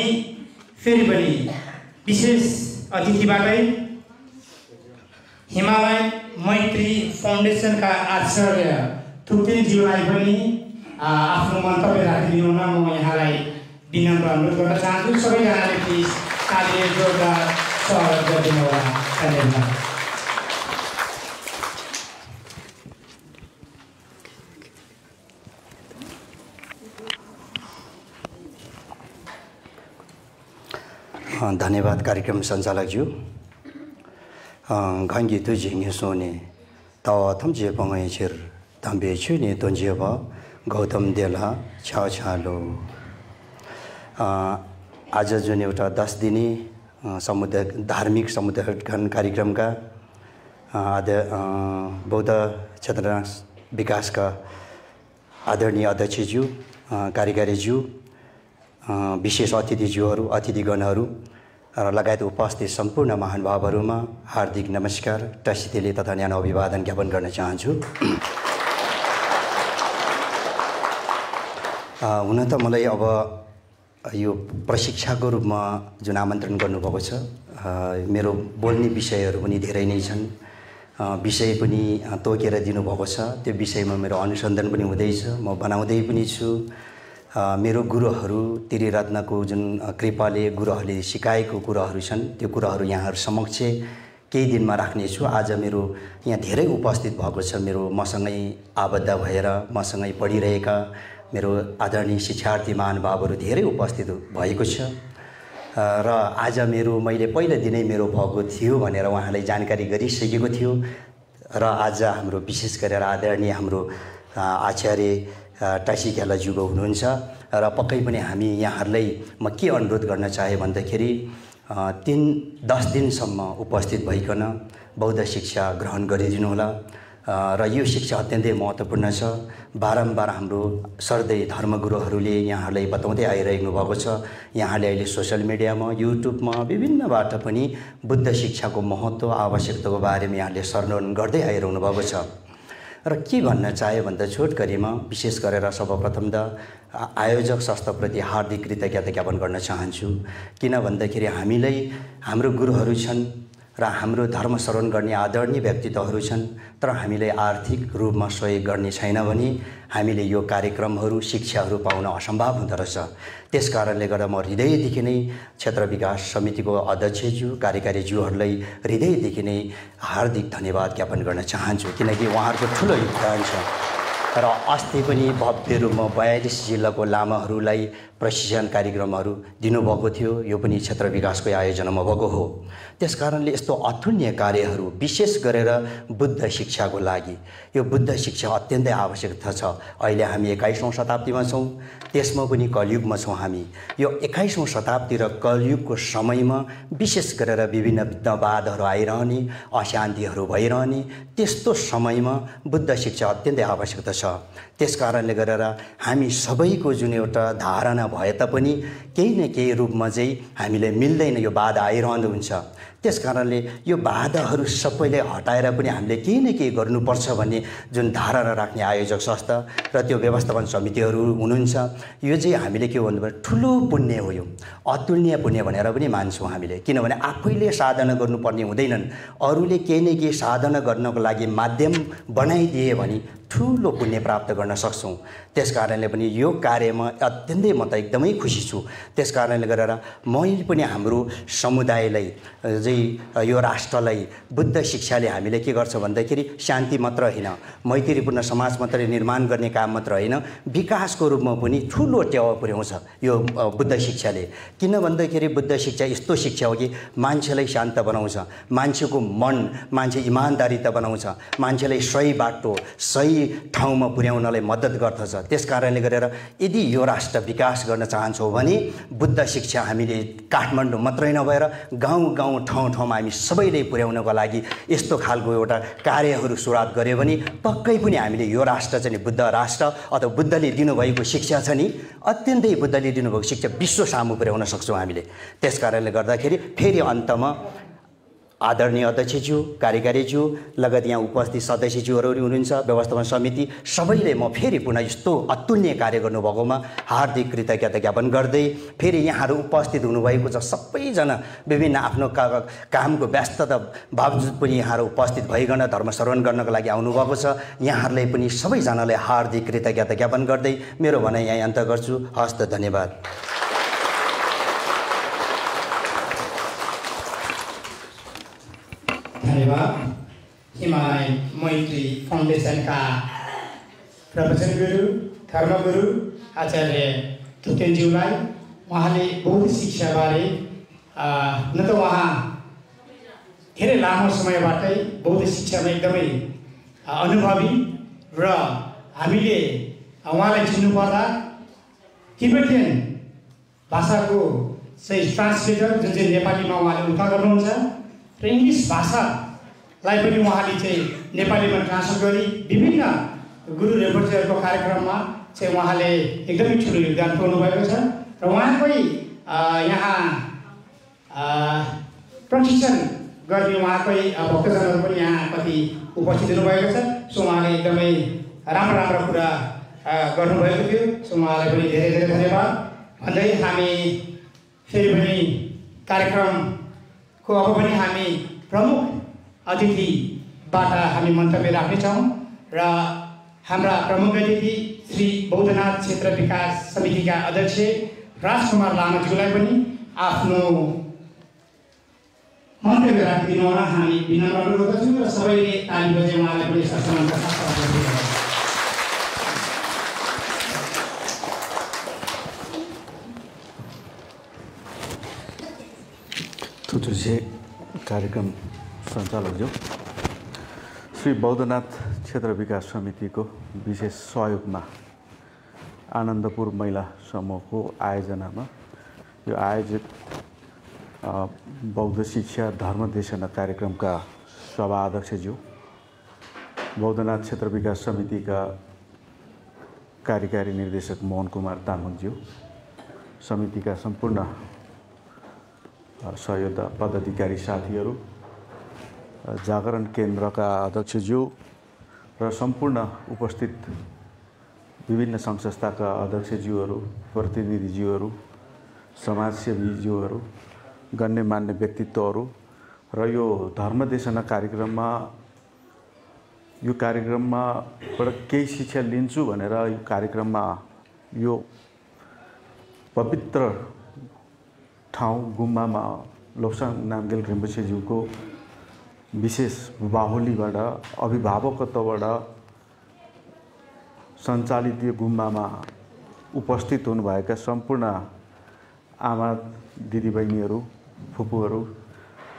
फेरि पनि विशेष अतिथिबाटै हिमालय मैत्री फाउन्डेसनका आचार्य थुप्तेज्यूलाई पनि आफ्नो मन्तव्य राखिदिनु हुन म यहाँलाई विनम्र अनुरोध गर्न चाहन्छु। सबैजनाले प्लिज तालीले जोरदार स्वागत गरिदिनु होला। धन्यवाद। धन्यवाद कार्यक्रम सञ्चालकज्यू। घाङ्गी तुझिङ सोने ताव थम्जे बङ्गै छिर ताम्बे छुने तोन्जेब गौतम देला छाउ छालो। आज जुन एउटा 10 दिने धार्मिक समुदायगठन कार्यक्रमका बौद्ध क्षेत्र विकासका आदरणीय अध्यक्षज्यू, कार्यकारीज्यू, विशेष अतिथिज्यूहरू, अतिथिगणहरू र लगायत उपस्थित सम्पूर्ण महानुभावहरूमा हार्दिक नमस्कार, टासीतेली तथा न्यानो अभिवादन ज्ञापन गर्न चाहन्छु। हुन त मलाई अब यो प्रशिक्षकको रूपमा जुन आमन्त्रण गर्नुभएको छ, मेरो बोल्ने विषयहरू पनि धेरै नै छन्। विषय पनि तोकेर दिनुभएको छ, त्यो विषयमा मेरो अनुसन्धान पनि हुँदैछ, म बनाउँदै पनि छु। मेरो गुरुहरू त्रिरत्नको जुन कृपाले गुरुहरूले सिकाएको कुराहरू छन्, त्यो कुराहरू यहाँहरू समक्ष केही दिनमा राख्नेछु। आज मेरो यहाँ धेरै उपस्थित भएको छ, मेरो मसँगै आबद्ध भएर मसँगै पढिरहेका मेरो आदरणीय शिक्षार्थी महानुभावहरू धेरै उपस्थित भएको छ। र आज मैले पहिलो दिनै मेरो भएको थियो भनेर उहाँलाई जानकारी गरिसकेको थियो। र आज हाम्रो विशेष गरेर आदरणीय हाम्रो आचार्य टासी खेलाज्यूको हुनुहुन्छ र पक्कै पनि हामी यहाँहरूलाई म के अनुरोध गर्न चाहे भन्दाखेरि 10 दिनसम्म उपस्थित भइकन बौद्ध शिक्षा ग्रहण गरिदिनु होला। र यो शिक्षा अत्यन्तै महत्त्वपूर्ण छ। बारम्बार हाम्रो सर्दै धर्मगुरुहरूले यहाँहरूलाई बताउँदै आइरहनु भएको छ। यहाँले अहिले सोसियल मिडियामा, युट्युबमा विभिन्नबाट पनि बुद्ध शिक्षाको महत्त्व, आवश्यकताको बारेमा यहाँले वर्णन गर्दै आइरहनु भएको छ। र के भन्न चाहे भन्दा छोटकरीमा विशेष गरेर सर्वप्रथम त आयोजक संस्थाप्रति हार्दिक कृतज्ञता ज्ञापन गर्न चाहन्छु। किन भन्दाखेरि हामीलाई हाम्रो गुरुहरू छन् र हाम्रो धर्म श्रवण गर्ने आदरणीय व्यक्तित्वहरू छन्, तर हामीले आर्थिक रूपमा सहयोग गर्ने छैन भने हामीले यो कार्यक्रमहरू शिक्षाहरू पाउन असम्भव हुँदो रहेछ। त्यस कारणले गर्दा म हृदयदेखि नै क्षेत्र विकास समितिको अध्यक्षज्यू कार्यकारीज्यूहरूलाई हृदयदेखि नै हार्दिक धन्यवाद ज्ञापन गर्न चाहन्छु, किनकि उहाँहरूको ठुलो योगदान छ। र अस्ति पनि भव्य रूपमा 42 जिल्लाको लामाहरूलाई प्रशिक्षण कार्यक्रमहरू दिनुभएको थियो। यो पनि क्षेत्र विकासकै आयोजनामा भएको हो। त्यसकारणले यस्तो अतुल्य कार्यहरू विशेष गरेर बुद्ध शिक्षाको लागि यो बुद्ध शिक्षा अत्यन्तै आवश्यकता छ। अहिले हामी 21औं शताब्दीमा छौँ, त्यसमा पनि कलियुगमा छौँ। हामी यो 21औं शताब्दी र कलियुगको समयमा विशेष गरेर विभिन्न विघ्नबाधहरू आइरहने, अशान्तिहरू भइरहने त्यस्तो समयमा बुद्ध शिक्षा अत्यन्तै आवश्यकता छ। त्यसकारणले गरेर हामी सबैको जुन एउटा धारणा भए तापनि केही न केही रूपमा चाहिँ हामीले मिल्दैन, यो बाधा आइरहँदो हुन्छ। त्यसकारणले यो बाधाहरू सबैले हटाएर पनि हामीले केही न केही गर्नुपर्छ भन्ने जुन धारणा राख्ने आयोजक संस्था र त्यो व्यवस्थापन समितिहरू हुनुहुन्छ, यो चाहिँ हामीले के भन्नु पर्यो, ठुलो पुण्य हो। यो अतुलनीय पुण्य भनेर पनि मान्छौँ हामीले, किनभने आफैले साधना गर्नुपर्ने हुँदैनन्, अरूले केही न केही साधना गर्नको लागि माध्यम बनाइदिए भने ठुलो पुण्य प्राप्त गर्न सक्छौँ। त्यसकारणले पनि यो कार्यमा अत्यन्तै म त एकदमै खुसी छु। त्यसकारणले गरेर मैले पनि हाम्रो समुदायलाई चाहिँ यो राष्ट्रलाई बुद्ध शिक्षाले हामीले के गर्छ भन्दाखेरि शान्ति मात्र होइन, मैत्रीपूर्ण समाज मात्रै निर्माण गर्ने काम मात्र होइन, विकासको रूपमा पनि ठुलो टेवा पुर्याउँछ यो बुद्ध शिक्षाले। किन भन्दाखेरि बुद्ध शिक्षा यस्तो शिक्षा हो कि मान्छेलाई शान्त बनाउँछ, मान्छेको मन मान्छे इमान्दारिता बनाउँछ, मान्छेलाई सही बाटो सही ठाउँमा पुर्याउनलाई मद्दत गर्दछ। त्यसकारणले गरेर यदि यो राष्ट्र विकास गर्न चाहन्छौँ भने बुद्ध शिक्षा हामीले काठमाडौँ मात्रै नभएर गाउँ गाउँ ठाउँ ठाउँमा हामी सबैले पुर्याउनको लागि यस्तो खालको एउटा कार्यहरू सुरुवात गऱ्यो भने पक्कै पनि हामीले यो राष्ट्र चाहिँ बुद्ध राष्ट्र अथवा बुद्धले दिनुभएको शिक्षा छ नि, अत्यन्तै बुद्धले दिनुभएको शिक्षा विश्व सामु पुर्याउन सक्छौँ हामीले। त्यसकारणले गर्दाखेरि फेरि अन्तमा आदरणीय अध्यक्षज्यू कार्यकारीज्यू लगायत यहाँ उपस्थित सदस्यज्यूहरू हुनुहुन्छ, व्यवस्थापन समिति सबैले म फेरि पुनः यस्तो अतुल्य कार्य गर्नुभएकोमा हार्दिक कृतज्ञता ज्ञापन गर्दै फेरि यहाँहरू उपस्थित हुनुभएको छ। सबैजना विभिन्न आफ्नो कामको व्यस्तता बावजुद पनि यहाँहरू उपस्थित भइकन धर्म श्रवण गर्नको लागि आउनुभएको छ। यहाँहरूलाई पनि सबैजनालाई हार्दिक कृतज्ञता ज्ञापन गर्दै मेरो भनाइ यहाँ अन्त गर्छु। हस्त धन्यवाद। धन्यवाद। हिमालय मैत्री फाउन्डेसनका प्रवचन गुरु धर्मगुरु आचार्य तुतेनज्यूलाई उहाँले बौद्ध शिक्षाबारे न त उहाँ धेरै लामो समयबाटै बौद्ध शिक्षामा एकदमै अनुभवी र हामीले उहाँलाई चिन्नुपर्दा तिब्बतियन भाषाको चाहिँ ट्रान्सलेटर जुन चाहिँ नेपालीमा उहाँले अनुवाद गर्नुहुन्छ र इङ्ग्लिस भाषालाई पनि उहाँले चाहिँ नेपालीमा ट्रान्सलेट गरी विभिन्न गुरु रेपटीहरूको कार्यक्रममा चाहिँ उहाँले एकदमै ठुलो योगदान पुर्याउनु भएको छ र उहाँकै यहाँ प्रशिक्षण गर्ने उहाँकै भक्तजनहरू पनि यहाँ कति उपस्थित हुनुभएको छ। सो उहाँले एकदमै राम्रो राम्रो कुरा गर्नुभएको थियो। सो उहाँलाई पनि धेरै धेरै धन्यवाद भन्दै हामी फेरि पनि कार्यक्रमको अब पनि हामी प्रमुख अतिथिबाट हामी मन्तव्य राख्नेछौँ र हाम्रा प्रमुख अतिथि श्री बौद्धनाथ क्षेत्र विकास समितिका अध्यक्ष राजकुमार लामाज्यूलाई पनि आफ्नो मन्तव्य राखिदिनु होला हामी विनम्र अनुरोध गर्छौँ र सबैले ताली बजाई उहाँलाई पनि सम्मानका साथ कार्यक्रम सञ्चालकज्यू श्री बौद्धनाथ क्षेत्र विकास समितिको विशेष सहयोगमा आनन्दपुर महिला समूहको आयोजनामा यो आयोजित बौद्ध शिक्षा धर्म देशना कार्यक्रमका सभा अध्यक्षज्यू बौद्धनाथ क्षेत्र विकास समितिका कार्यकारी निर्देशक मोहन कुमार तामाङज्यू, समितिका सम्पूर्ण सहयोद्धा पदाधिकारी साथीहरू, जागरण केन्द्रका अध्यक्षज्यू र सम्पूर्ण उपस्थित विभिन्न सङ्घ संस्थाका अध्यक्षज्यूहरू, प्रतिनिधिज्यूहरू, समाजसेवीज्यूहरू, गण्यमान्य व्यक्तित्वहरू र यो धर्मदेशना कार्यक्रमबाट केही शिक्षा लिन्छु भनेर यो कार्यक्रममा यो पवित्र ठाउँ गुम्बामा लोप्साङ नामग्याल रिम्पोछेज्यूको विशेष बाहुलीबाट अभिभावकत्वबाट सञ्चालित यो गुम्बामा उपस्थित हुनुभएका सम्पूर्ण आमा दिदीबहिनीहरू, फुपूहरू,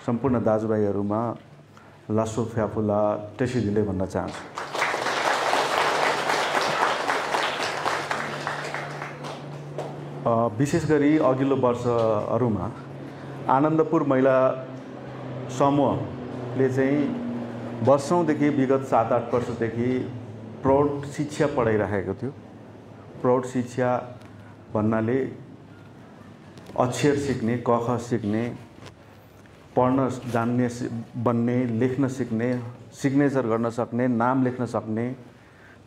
सम्पूर्ण दाजुभाइहरूमा लासो फ्याफुला टेसिदिले भन्न चाहन्छु। विशेष गरी अघिल्लो वर्षहरूमा आनन्दपुर महिला समूहले चाहिँ वर्षौँदेखि विगत 7-8 वर्षदेखि प्रौढ शिक्षा पढाइरहेको थियो। प्रौढ शिक्षा भन्नाले अक्षर सिक्ने, क ख सिक्ने, पढ्न जान्ने, बन्ने, लेख्न सिक्ने, सिग्नेचर गर्न सक्ने, नाम लेख्न सक्ने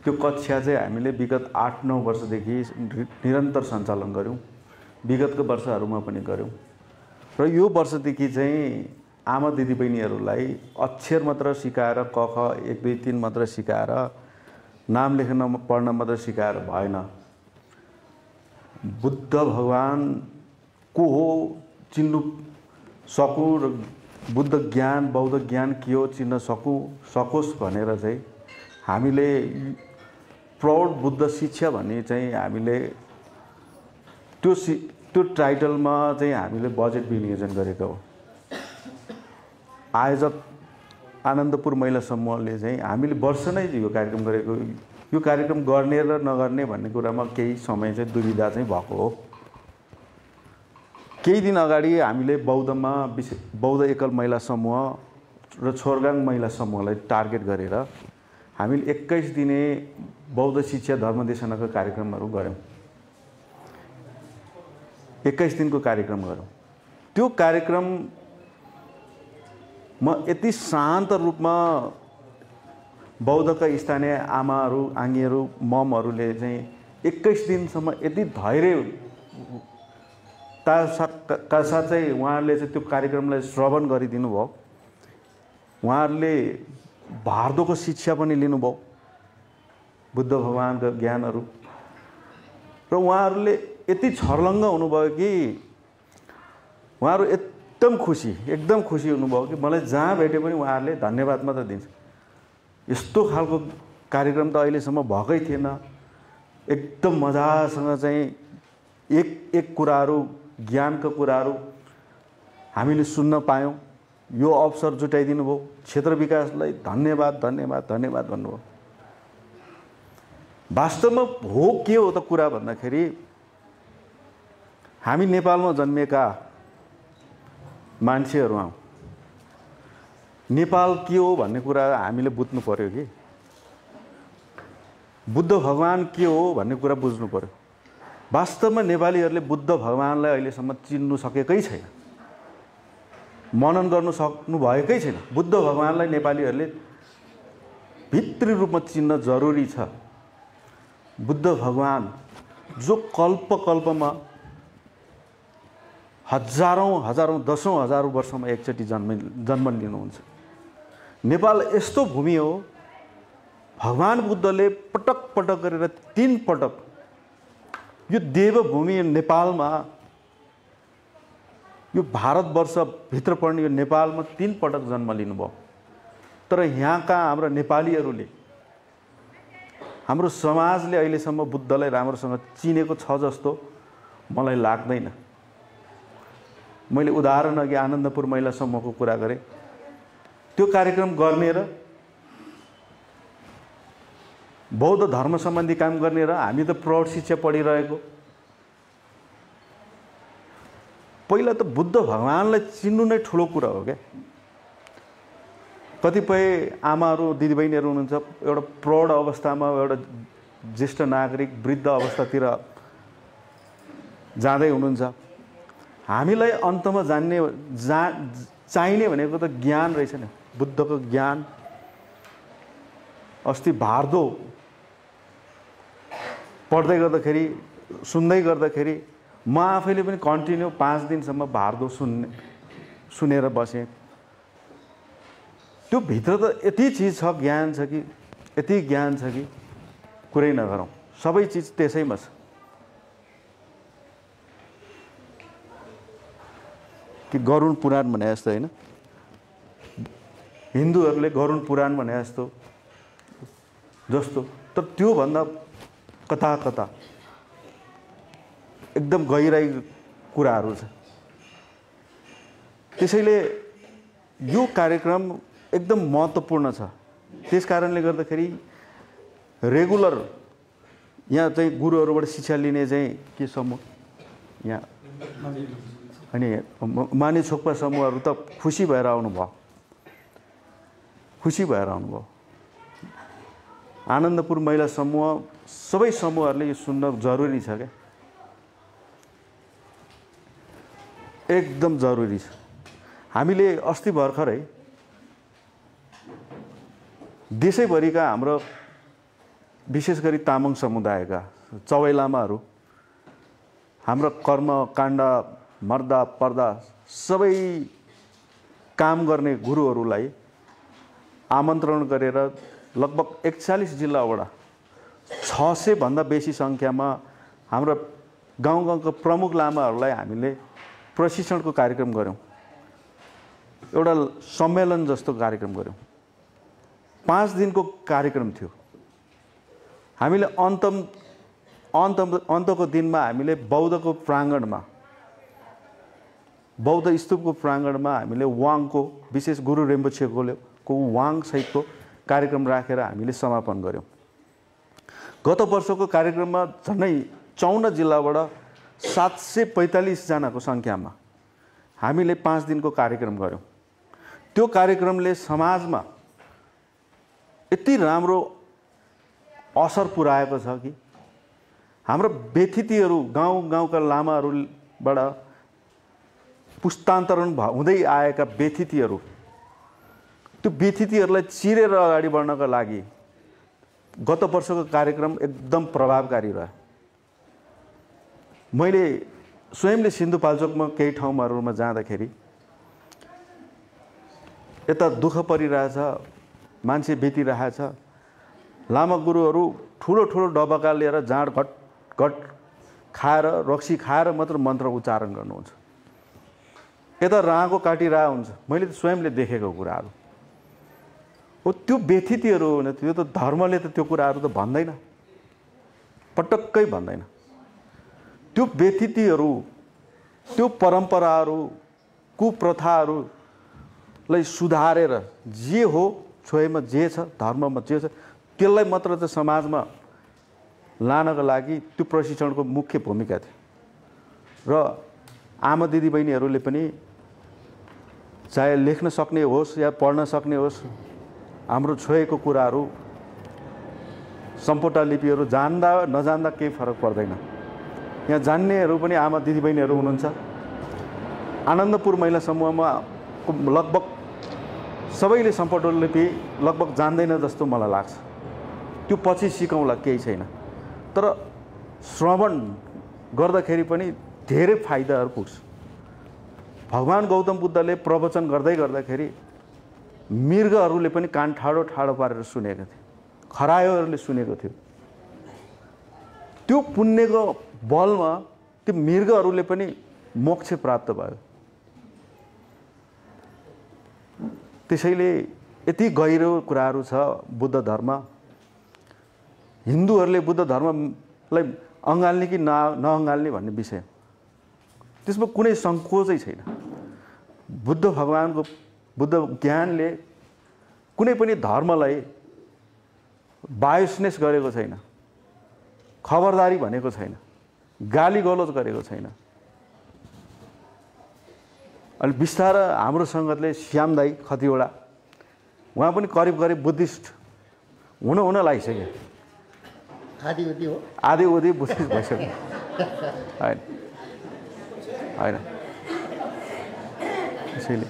त्यो कक्षा चाहिँ हामीले विगत 8-9 वर्षदेखि निरन्तर सञ्चालन गऱ्यौँ। विगतको वर्षहरूमा पनि गऱ्यौँ र यो वर्षदेखि चाहिँ आमा दिदीबहिनीहरूलाई अक्षर मात्र सिकाएर क ख 1 2 3 मात्र सिकाएर नाम लेख्न पढ्न मात्र सिकाएर भएन। बुद्ध भगवान को हो चिन्नु सकूँ र बुद्ध ज्ञान, बौद्ध ज्ञान के हो चिन्न सकोस् भनेर चाहिँ हामीले प्रौढ बुद्ध शिक्षा भन्ने चाहिँ हामीले त्यो टाइटलमा चाहिँ हामीले बजेट विनियोजन गरेको हो। आयोजक आनन्दपुर महिला समूहले चाहिँ हामीले वर्ष नै यो कार्यक्रम गरेको, यो कार्यक्रम गर्ने र नगर्ने भन्ने कुरामा केही समय चाहिँ दुविधा चाहिँ भएको हो। केही दिन अगाडि हामीले बौद्ध एकल महिला समूह र छोरगाङ महिला समूहलाई टार्गेट गरेर हामीले 21 दिने बौद्ध शिक्षा धर्मदेशनाको कार्यक्रमहरू गऱ्यौँ। 21 दिनको कार्यक्रम गऱ्यौँ। त्यो कार्यक्रममा यति शान्त रूपमा बौद्धका स्थानीय आमाहरू, आङ्गीहरू, ममहरूले चाहिँ 21 दिनसम्म यति धैर्यका साथ चाहिँ उहाँहरूले चाहिँ त्यो कार्यक्रमलाई श्रवण गरिदिनु भयो। उहाँहरूले भारतको शिक्षा पनि लिनुभयो, बुद्ध भगवानका ज्ञानहरू, र उहाँहरूले यति छर्लङ्ग हुनुभयो कि उहाँहरू एकदम खुसी हुनुभयो कि मलाई जहाँ भेटे पनि उहाँहरूले धन्यवाद मात्र दिन्छ। यस्तो खालको कार्यक्रम त अहिलेसम्म भएकै थिएन। एकदम मजासँग चाहिँ एक कुराहरू, ज्ञानका कुराहरू हामीले सुन्न पायौँ। यो अवसर जुटाइदिनु भयो। क्षेत्र विकासलाई धन्यवाद भन्नुभयो। वास्तवमा हो के हो त कुरा भन्दाखेरि हामी नेपालमा जन्मिएका मान्छेहरू हौँ। नेपाल के हो भन्ने कुरा हामीले बुझ्नु पर्यो कि बुद्ध भगवान के हो भन्ने कुरा बुझ्नु पर्यो। वास्तवमा नेपालीहरूले बुद्ध भगवानलाई अहिलेसम्म चिन्नु सकेकै छैन, मनन गर्नु सक्नु भएकै छैन। बुद्ध भगवानलाई नेपालीहरूले भित्री रूपमा चिन्न जरुरी छ। बुद्ध भगवान जो कल्पमा हजारौँ दसौँ हजारौँ वर्षमा एकचोटि जन्म लिनुहुन्छ। नेपाल यस्तो भूमि हो, भगवान बुद्धले पटक गरेर 3 पटक यो देवभूमि नेपालमा, यो भारतवर्षभित्र पर्ने यो नेपालमा 3 पटक जन्म लिनुभयो। तर यहाँका हाम्रा नेपालीहरूले, हाम्रो समाजले अहिलेसम्म बुद्धलाई राम्रोसँग चिनेको छ जस्तो मलाई लाग्दैन। मैले उदाहरण अघि आनन्दपुर महिला समूहको कुरा गरेँ। त्यो कार्यक्रम गर्ने र बौद्ध धर्म सम्बन्धी काम गर्ने र हामी त प्रौढ शिक्षा पढिरहेको, पहिला त बुद्ध भगवानलाई चिन्नु नै ठुलो कुरा हो क्या। कतिपय आमाहरू, दिदीबहिनीहरू हुनुहुन्छ, एउटा प्रौढ अवस्थामा, एउटा ज्येष्ठ नागरिक, वृद्ध अवस्थातिर जाँदै हुनुहुन्छ। हामीलाई अन्तमा चाहिने भनेको त ज्ञान रहेछ नि, बुद्धको ज्ञान। अस्ति भारदो पढ्दै गर्दाखेरि सुन्दै गर्दाखेरि म आफैले पनि कन्टिन्यू 5 दिनसम्म भारदो सुनेर बसेँ। त्यो भित्र त यति चिज छ, ज्ञान छ कि यति ज्ञान छ कि कुरै नगरौँ, सबै चिज त्यसैमा छ। कि गरुड पुराण भने जस्तो होइन, हिन्दूहरूले गरुड पुराण भने जस्तो, तर त्योभन्दा कता कता एकदम गहिराई कुराहरू छ। त्यसैले यो कार्यक्रम एकदम महत्त्वपूर्ण छ। त्यस कारणले गर्दाखेरि रेगुलर यहाँ चाहिँ गुरुहरूबाट शिक्षा लिने चाहिँ के समूह यहाँ अनि माने छोक्पा समूहहरू त खुसी भएर आउनुभयो, खुसी भएर आउनुभयो। आनन्दपुर महिला समूह, सबै समूहहरूले यो सुन्न जरुरी छ क्या, एकदम जरुरी छ। हामीले अस्ति भर्खरै देशैभरिका हाम्रो विशेष गरी तामाङ समुदायका चौबै लामाहरू, हाम्रो कर्म काण्ड मर्दा पर्दा सबै काम गर्ने गुरुहरूलाई आमन्त्रण गरेर लगभग 41 जिल्लाबाट 600 भन्दा बेसी सङ्ख्यामा हाम्रो गाउँ गाउँको प्रमुख लामाहरूलाई हामीले प्रशिक्षणको कार्यक्रम गऱ्यौँ। एउटा सम्मेलन जस्तो कार्यक्रम गऱ्यौँ। 5 दिनको कार्यक्रम थियो। हामीले अन्तको दिनमा हामीले बौद्धको प्राङ्गणमा, बौद्ध स्तूपको प्राङ्गणमा हामीले वाङको, विशेष गुरु रिम्पोछेको वाङ सहितको कार्यक्रम राखेर हामीले समापन गऱ्यौँ। गत वर्षको कार्यक्रममा झन्डै 54 जिल्लाबाट 745 जनाको सङ्ख्यामा हामीले 5 दिनको कार्यक्रम गऱ्यौँ। त्यो कार्यक्रमले समाजमा यति राम्रो असर पुर्याएको छ कि हाम्रो व्यथितिहरू, गाउँ गाउँका लामाहरूबाट पुस्तान्तरण हुँदै आएका व्यथितिहरू, त्यो व्यथितिहरूलाई चिरेर अगाडि बढ्नका लागि गत वर्षको कार्यक्रम एकदम प्रभावकारी रह्यो। मैले स्वयंले सिन्धुपाल्चोकमा केही ठाउँहरूमा जाँदाखेरि यता दुःख परिरहेछ, मान्छे बितिरहेछ, लामा गुरुहरू ठुलो ठुलो डबका लिएर जाँड घट घट खाएर, रक्सी खाएर मात्र मन्त्र उच्चारण गर्नुहुन्छ। यता राँगो काटिरहेको हुन्छ। मैले त स्वयंले देखेको कुराहरू हो। त्यो व्यथितिहरू हो भने त्यो त धर्मले त त्यो कुराहरू त भन्दैन, पटक्कै भन्दैन। त्यो व्यथितिहरू, त्यो परम्पराहरू, कुप्रथाहरूलाई सुधारेर जे हो, छोएमा जे छ, धर्ममा जे छ, त्यसलाई मात्र चाहिँ समाजमा लानको लागि त्यो प्रशिक्षणको मुख्य भूमिका थियो। र आमा दिदीबहिनीहरूले पनि चाहे लेख्न सक्ने होस् या पढ्न सक्ने होस्, हाम्रो छोएको कुराहरू, सम्पोटा लिपिहरू जान्दा नजान्दा केही फरक पर्दैन। यहाँ जान्नेहरू पनि आमा दिदीबहिनीहरू हुनुहुन्छ। आनन्दपुर महिला समूहमा लगभग सबैले सम्पोटा लिपि लगभग जान्दैन जस्तो मलाई लाग्छ। त्यो पछि सिकौँला, केही छैन। तर श्रवण गर्दाखेरि पनि धेरै फाइदाहरू पुग्छ। भगवान् गौतम बुद्धले प्रवचन गर्दै गर्दाखेरि मृगहरूले पनि कान ठाडो ठाडो पारेर सुनेको थियो, खरायोहरूले सुनेको थियो। त्यो पुण्यको बलमा त्यो मृगहरूले पनि मोक्ष प्राप्त भयो। त्यसैले यति गहिरो कुराहरू छ बुद्ध धर्म। हिन्दूहरूले बुद्ध धर्मलाई अँगाल्ने कि नअँगाल्ने भन्ने विषय, त्यसमा कुनै सङ्कोचै छैन। बुद्ध भगवानको बुद्ध ज्ञानले कुनै पनि धर्मलाई बायोसनेस गरेको छैन, खबरदारी भनेको छैन, गाली गलौज गरेको छैन। अहिले बिस्तारै हाम्रो सङ्गतले श्याम दाई खतिवडा, उहाँ पनि करिब करिब बुद्धिस्ट हुन लागिसक्यो। आदिउदी हो, आदिउदी बुद्धिस्ट भइसक्यो। होइन, त्यसैले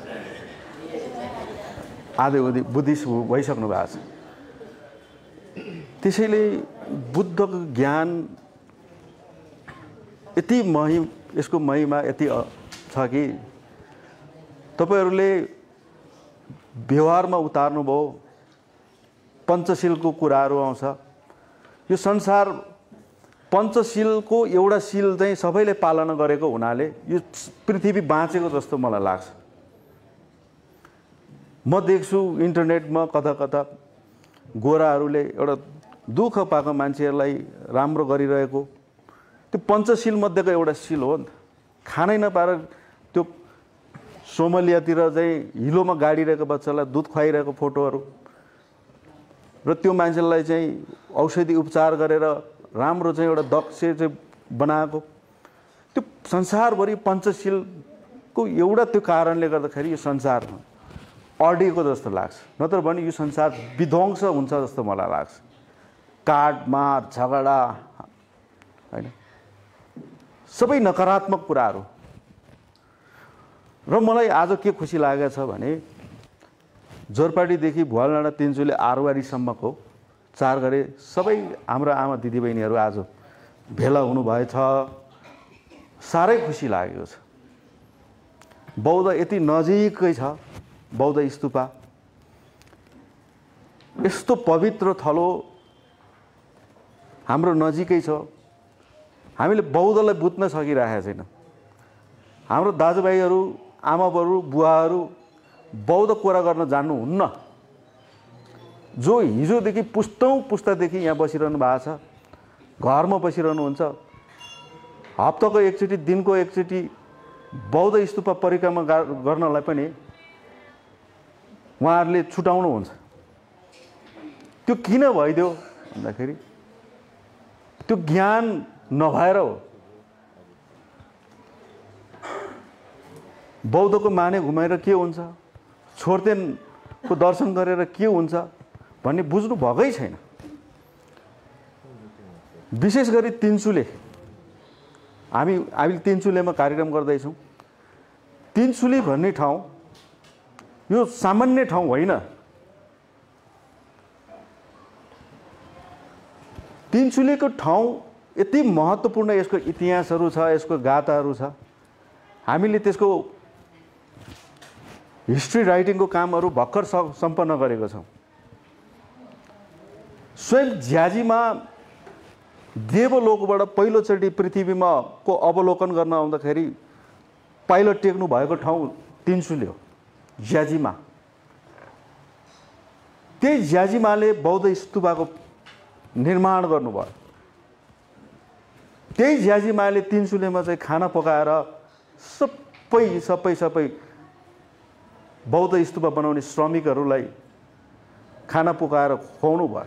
आदिउदी बुद्धिस्ट भइसक्नु भएको छ। त्यसैले बुद्धको ज्ञान यति यसको महिमा यति छ कि तपाईहरूले व्यवहारमा उतार्नुभयो। पञ्चशीलको कुराहरू आउँछ। यो संसार पञ्चशीलको एउटा शील चाहिँ सबैले पालना गरेको हुनाले यो पृथ्वी बाँचेको जस्तो मलाई लाग्छ। म देख्छु इन्टरनेटमा कता कता गोराहरूले एउटा दुःख पाएको मान्छेहरूलाई राम्रो गरिरहेको, त्यो पञ्चशील मध्येको एउटा शील हो नि त। खानै नपाएर त्यो सोमलियातिर चाहिँ हिलोमा गाडिरहेको बच्चालाई दुध खुवाइरहेको फोटोहरू र त्यो मान्छेलाई चाहिँ औषधि उपचार गरेर राम्रो चाहिँ एउटा दक्ष चाहिँ बनाएको, त्यो संसारभरि पञ्चशीलको एउटा त्यो कारणले गर्दाखेरि यो संसार अडिएको जस्तो लाग्छ। नत्र भने यो संसार विध्वंस हुन्छ जस्तो मलाई लाग्छ। काटमार झगडा हैन, सबै नकारात्मक कुराहरू। र मलाई आज के खुसी लागेको छ भने जोरपाटीदेखि भुवालडाँडा तिनचुले आरवारीसम्मको 4 गरे सबै हाम्रो आमा दिदीबहिनीहरू आज भेला हुनुभएछ। साह्रै खुसी लागेको छ। बौद्ध यति नजिकै छ, बौद्ध स्तूपा यस्तो पवित्र थलो हाम्रो नजिकै छ। हामीले बौद्धलाई बुझ्न सकिरहेका छैन। हाम्रो दाजुभाइहरू, आमाबाबु, बुवाहरू बौद्ध कुरा गर्न जान्नुहुन्न। जो हिजोदेखि पुस्तादेखि यहाँ बसिरहनु भएको छ, घरमा बसिरहनुहुन्छ, हप्ताको एकचोटि, दिनको एकचोटि बौद्ध स्तूपा परिक्रमा गर्नलाई पनि उहाँहरूले छुटाउनुहुन्छ। त्यो किन भइदियो भन्दाखेरि त्यो ज्ञान नभएर हो। बौद्धको माने घुमाएर के हुन्छ, छोर्तेनको दर्शन गरेर के हुन्छ भन्ने बुझ्नु भएकै छैन। विशेष गरी तिनचुले, हामी तिनचुलेमा कार्यक्रम गर्दैछौँ। तिनचुले भन्ने ठाउँ यो सामान्य ठाउँ होइन। तिनचुलेको ठाउँ यति महत्त्वपूर्ण, यसको इतिहासहरू छ, यसको गाथाहरू छ। हामीले त्यसको हिस्ट्री राइटिङको कामहरू भर्खर सम्पन्न गरेको छौँ। स्वयं झ्याजीमा देवलोकबाट पहिलोचोटि पृथ्वीमा को अवलोकन गर्न आउँदाखेरि पाइलट टेक्नु भएको ठाउँ तिनचुले हो, झ्याजीमा। त्यही झ्याजीमाले बौद्ध स्तूपाको निर्माण गर्नुभयो। त्यही झ्याजीमाले तिनचुलेमा चाहिँ खाना पकाएर सबै बौद्ध स्तूपा बनाउने श्रमिकहरूलाई खाना पकाएर खुवाउनु भयो।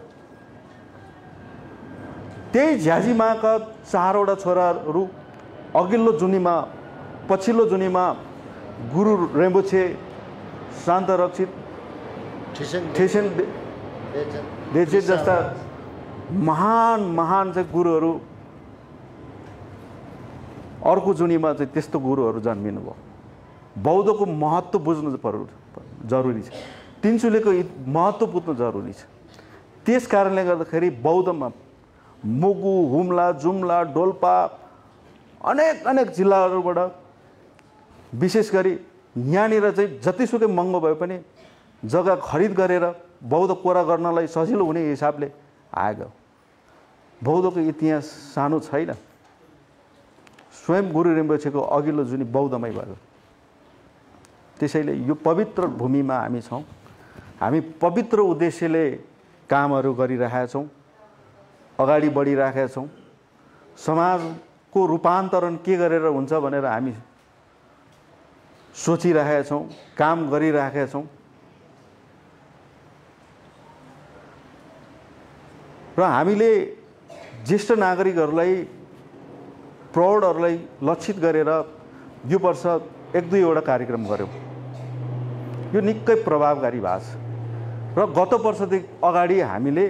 त्यही झ्याजीमाका 4वटा छोराहरू अघिल्लो जुनीमा, पछिल्लो जुनीमा गुरु रेम्बुछे, शान्त रक्षित, ठेसेन देचे जस्ता महान चाहिँ गुरुहरू अर्को जुनीमा चाहिँ त्यस्तो गुरुहरू जन्मिनु भयो। बौद्धको महत्त्व बुझ्नु जरुरी छ। तिनचुलेको महत्त्व बुझ्नु जरुरी छ। त्यस कारणले गर्दाखेरि बौद्धमा मुगु, हुम्ला, जुम्ला, डोल्पा अनेक जिल्लाहरूबाट विशेष गरी यहाँनिर चाहिँ जतिसुकै महँगो भए पनि जग्गा खरिद गरेर बौद्ध कोरा गर्नलाई सजिलो हुने हिसाबले आएको। बौद्धको इतिहास सानो छैन। स्वयं गुरु रिम्पोछेको अघिल्लो जुनी बौद्धमै भयो। त्यसैले यो पवित्र भूमिमा हामी छौँ। हामी पवित्र उद्देश्यले कामहरू गरिरहेका छौँ, अगाडि बढिरहेका छौँ। समाजको रूपान्तरण के गरेर हुन्छ भनेर हामी सोचिरहेका छौँ, काम गरिरहेका छौँ। र हामीले ज्येष्ठ नागरिकहरूलाई, प्रौढहरूलाई लक्षित गरेर यो वर्ष 1-2वटा कार्यक्रम गऱ्यौँ। यो निकै प्रभावकारी भएको छ। र गत वर्षदेखि अगाडि हामीले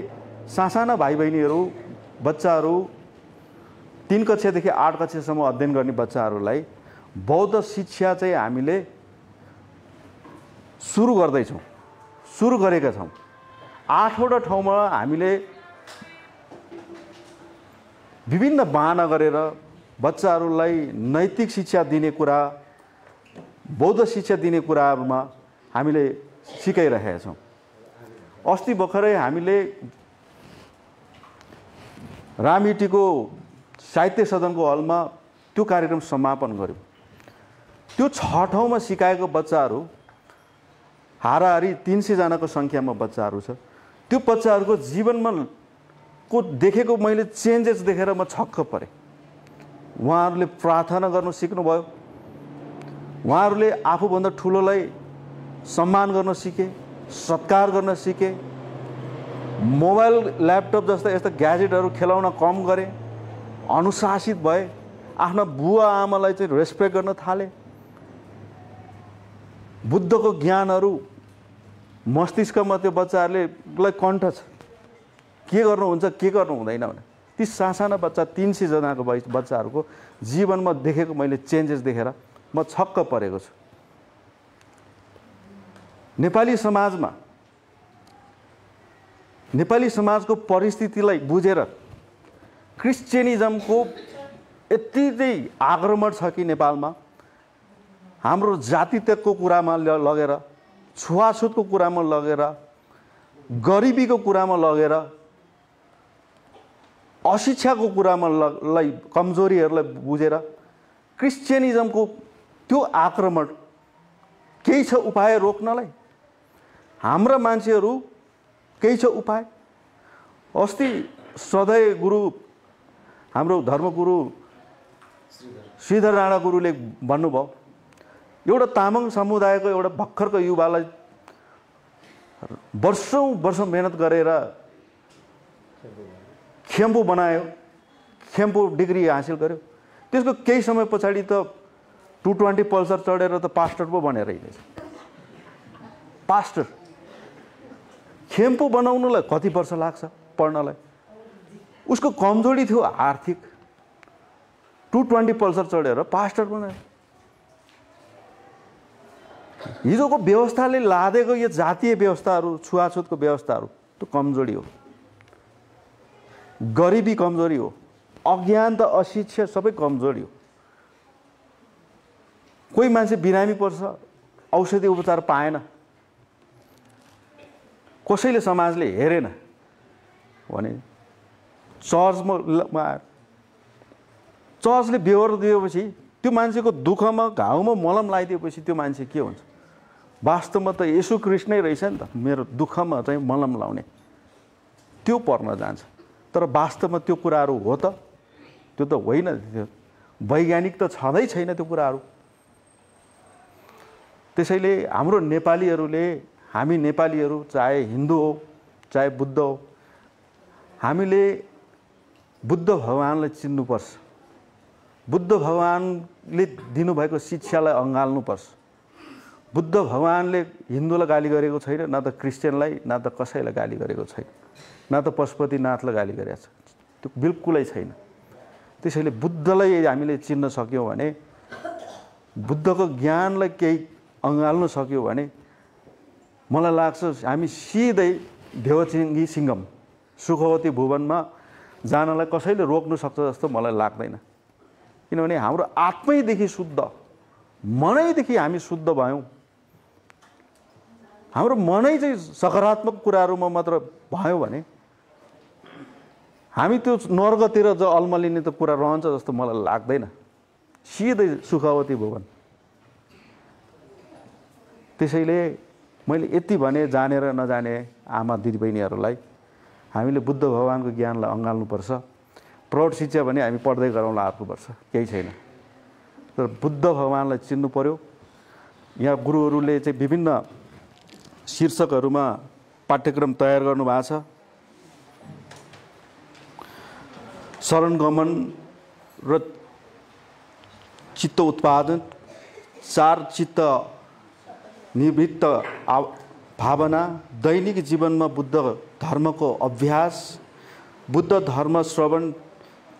सासाना भाइ बहिनीहरू, बच्चाहरू 3 कक्षादेखि 8 कक्षासम्म अध्ययन गर्ने बच्चाहरूलाई बौद्ध शिक्षा चाहिँ हामीले सुरु गरेका छौँ। 8वटा ठाउँमा हामीले विभिन्न बहाना गरेर बच्चाहरूलाई नैतिक शिक्षा दिने कुरा, बौद्ध शिक्षा दिने कुराहरूमा हामीले सिकाइरहेका छौँ। अस्ति भर्खरै हामीले रामहिटीको साहित्य सदनको हलमा त्यो कार्यक्रम समापन गर्यौँ। त्यो 6 ठाउँमा सिकाएको बच्चाहरू हाराहारी 300 जनाको सङ्ख्यामा बच्चाहरू छ। त्यो बच्चाहरूको जीवनमा को देखेको मैले चेन्जेस देखेर म छक्क परेँ। उहाँहरूले प्रार्थना गर्न सिक्नुभयो, उहाँहरूले आफूभन्दा ठुलोलाई सम्मान गर्न सिके, सत्कार गर्न सिके, मोबाइल ल्यापटप जस्ता यस्ता ग्याजेटहरू खेलाउन कम गरे, अनुशासित भए, आफ्ना बुवा आमालाई चाहिँ रेस्पेक्ट गर्न थाले। बुद्धको ज्ञानहरू मस्तिष्कमा त्यो बच्चाहरूलाई कण्ठ छ, के गर्नुहुन्छ के गर्नु हुँदैन भने। ती सासाना बच्चा 300 जनाको बच्चाहरूको जीवनमा देखेको मैले चेन्जेस देखेर म छक्क परेको छु। नेपाली समाजको परिस्थितिलाई बुझेर क्रिश्चियनिजमको यति चाहिँ आक्रमण छ कि नेपालमा हाम्रो जातित्वको कुरामा लगेर, छुवाछुतको कुरामा लगेर, गरिबीको कुरामा लगेर, अशिक्षाको कुरामा कमजोरीहरूलाई बुझेर क्रिश्चियनिजमको त्यो आक्रमण केही छ उपाय रोक्नलाई? हाम्रा मान्छेहरू केही छ उपाय? अस्ति सधैँ गुरु, हाम्रो धर्मगुरु श्रीधर राणा गुरुले भन्नुभयो, एउटा तामाङ समुदायको एउटा भर्खरको युवालाई वर्षौं मेहनत गरेर खेम्पू बनायो, खेम्पू डिग्री हासिल गर्यो, त्यसको केही समय पछाडि त 220 पल्सर चढेर त पास्टर पो बनेर हिँडेछ। पास्टर खेम्पू बनाउनुलाई कति वर्ष लाग्छ पढ्नलाई? उसको कमजोरी थियो आर्थिक, 220 पल्सर चढेर पास्टर बनायो। हिजोको व्यवस्थाले लादेको यो जातीय व्यवस्थाहरू, छुवाछुतको व्यवस्थाहरू, त्यो कमजोरी हो, गरिबी कमजोरी हो, अज्ञानता अशिक्षा सबै कमजोरी हो। कोही मान्छे बिरामी पर्छ, औषधि उपचार पाएन, कसैले समाजले हेरेन भने चर्चले बेहोर दिएपछि, त्यो मान्छेको दुःखमा घाउमा मलम लगाइदिएपछि त्यो मान्छे के हुन्छ? वास्तवमा त येशू ख्रीष्ट नै रहेछ नि त मेरो दुःखमा चाहिँ मलम लाउने, त्यो पर्न जान्छ। तर वास्तवमा त्यो कुराहरू हो त? त्यो त होइन। वैज्ञानिक त छँदै छैन त्यो कुराहरू। त्यसैले हाम्रो नेपालीहरूले, हामी नेपालीहरू चाहे हिन्दू हो चाहे बुद्ध हो, हामीले बुद्ध भगवानलाई चिन्नुपर्छ। बुद्ध भगवानले दिनुभएको शिक्षालाई अँगाल्नुपर्छ। बुद्ध भगवानले हिन्दूलाई गाली गरेको छैन, न त क्रिस्चियनलाई, न त कसैलाई गाली गरेको छैन, न त पशुपतिनाथलाई गाली गरेको छ, त्यो बिल्कुलै छैन। त्यसैले बुद्धलाई हामीले चिन्न सक्यौँ भने, बुद्धको ज्ञानलाई केही अँगाल्न सक्यौँ भने मलाई लाग्छ हामी सिधै देवचिङ्गी सिङ्गम सुखवती भुवनमा जानलाई कसैले रोक्नु सक्छ जस्तो मलाई लाग्दैन। किनभने हाम्रो आत्मैदेखि शुद्ध, मनैदेखि हामी शुद्ध भयौँ। हाम्रो मनै चाहिँ सकारात्मक कुराहरूमा मात्र भयो भने हामी त्यो नर्गतिर जो अल्मलिने त कुरा रहन्छ जस्तो मलाई लाग्दैन। सिधै सुखवती भुवन। त्यसैले मैले यति भने, जानेर नजाने आमा दिदीबहिनीहरूलाई, हामीले बुद्ध भगवानको ज्ञानलाई अँगाल्नुपर्छ। प्रौढ शिक्षा भने हामी पढ्दै गरौँला अर्को वर्ष, केही छैन। तर बुद्ध भगवानलाई चिन्नु पर्यो। यहाँ गुरुहरूले चाहिँ विभिन्न शीर्षकहरूमा पाठ्यक्रम तयार गर्नुभएको छ। शरणगमन र चित्त उत्पादन, 4 चित्त निवृत्त भावना, दैनिक जीवनमा बुद्ध धर्मको अभ्यास, बुद्ध धर्म श्रवण,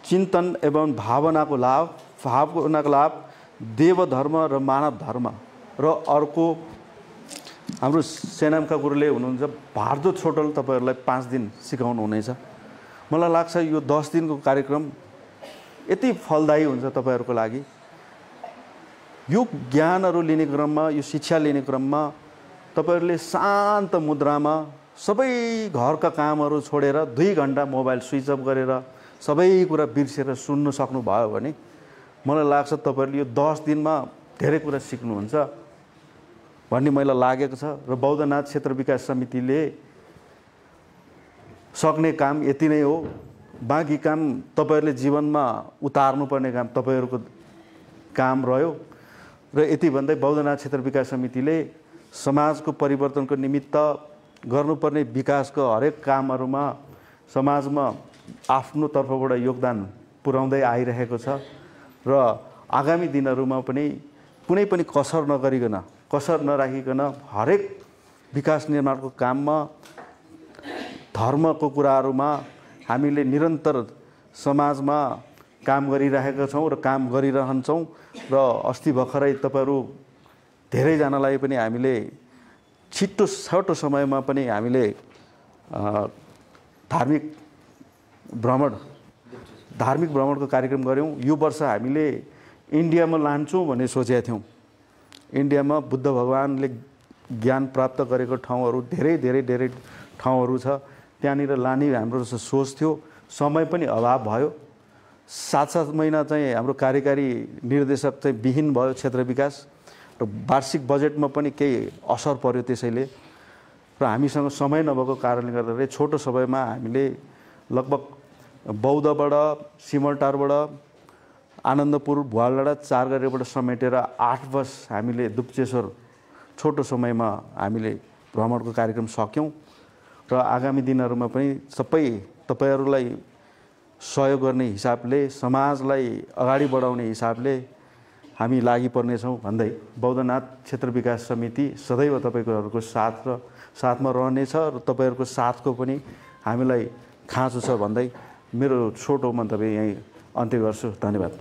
चिन्तन एवं भावनाको लाभ, देव धर्म र मानव धर्म। र अर्को हाम्रो सेनामका गुरुले हुनुहुन्छ भारद्वाज छोटल, तपाईँहरूलाई 5 दिन सिकाउनु हुनेछ। मलाई लाग्छ यो 10 दिनको कार्यक्रम यति फलदायी हुन्छ तपाईँहरूको लागि। यो ज्ञानहरू लिने क्रममा, यो शिक्षा लिने क्रममा तपाईँहरूले शान्त मुद्रामा सबै घरका कामहरू छोडेर 2 घन्टा मोबाइल स्विच अफ गरेर सबै कुरा बिर्सेर सुन्नु सक्नुभयो भने मलाई लाग्छ तपाईँहरूले यो 10 दिनमा धेरै कुरा सिक्नुहुन्छ भन्ने मलाई लागेको छ। र बौद्धनाथ क्षेत्र विकास समितिले सक्ने काम यति नै हो। बाँकी काम तपाईँहरूले जीवनमा उतार्नुपर्ने काम तपाईँहरूको काम रह्यो। र यति भन्दै बौद्धनाथ क्षेत्र विकास समितिले समाजको परिवर्तनको निमित्त गर्नुपर्ने विकासको हरेक कामहरूमा समाजमा आफ्नो तर्फबाट योगदान पुर्याउँदै आइरहेको छ। र आगामी दिनहरूमा पनि कुनै पनि कसर नराखिकन हरेक विकास निर्माणको काममा धर्मको कुराहरूमा हामीले निरन्तर समाजमा काम गरिरहेका छौँ र काम गरिरहन्छौँ। र अस्ति भर्खरै तपाईँहरू धेरैजनालाई पनि हामीले छोटो समयमा पनि हामीले धार्मिक भ्रमणको कार्यक्रम गऱ्यौँ। यो वर्ष हामीले इन्डियामा लान्छौँ भन्ने सोचेका थियौँ। इन्डियामा बुद्ध भगवानले ज्ञान प्राप्त गरेको ठाउँहरू धेरै ठाउँहरू छ, त्यहाँनिर लाने हाम्रो सोच थियो। समय पनि अभाव भयो। 7 महिना चाहिँ हाम्रो कार्यकारी निर्देशक चाहिँ विहीन भयो क्षेत्र विकास, र वार्षिक बजेटमा पनि केही असर पर्यो त्यसैले। र हामीसँग समय नभएको कारणले गर्दाखेरि छोटो समयमा हामीले लगभग बौद्धबाट, सिमलटारबाट, आनन्दपुर, भुवालडाँडा 4 गरेबाट समेटेर 8 बस हामीले दुप्चेश्वर छोटो समयमा हामीले भ्रमणको कार्यक्रम सक्यौँ। र आगामी दिनहरूमा पनि सबै तपाईँहरूलाई सहयोग गर्ने हिसाबले, समाजलाई अगाडि बढाउने हिसाबले हामी लागि पर्नेछौँ भन्दै बौद्धनाथ क्षेत्र विकास समिति सदैव तपाईँहरूको साथमा रहनेछ र तपाईँहरूको साथको पनि हामीलाई खाँचो छ भन्दै मेरो छोटो मन्तव्य यहीँ अन्त्य गर्छु। धन्यवाद।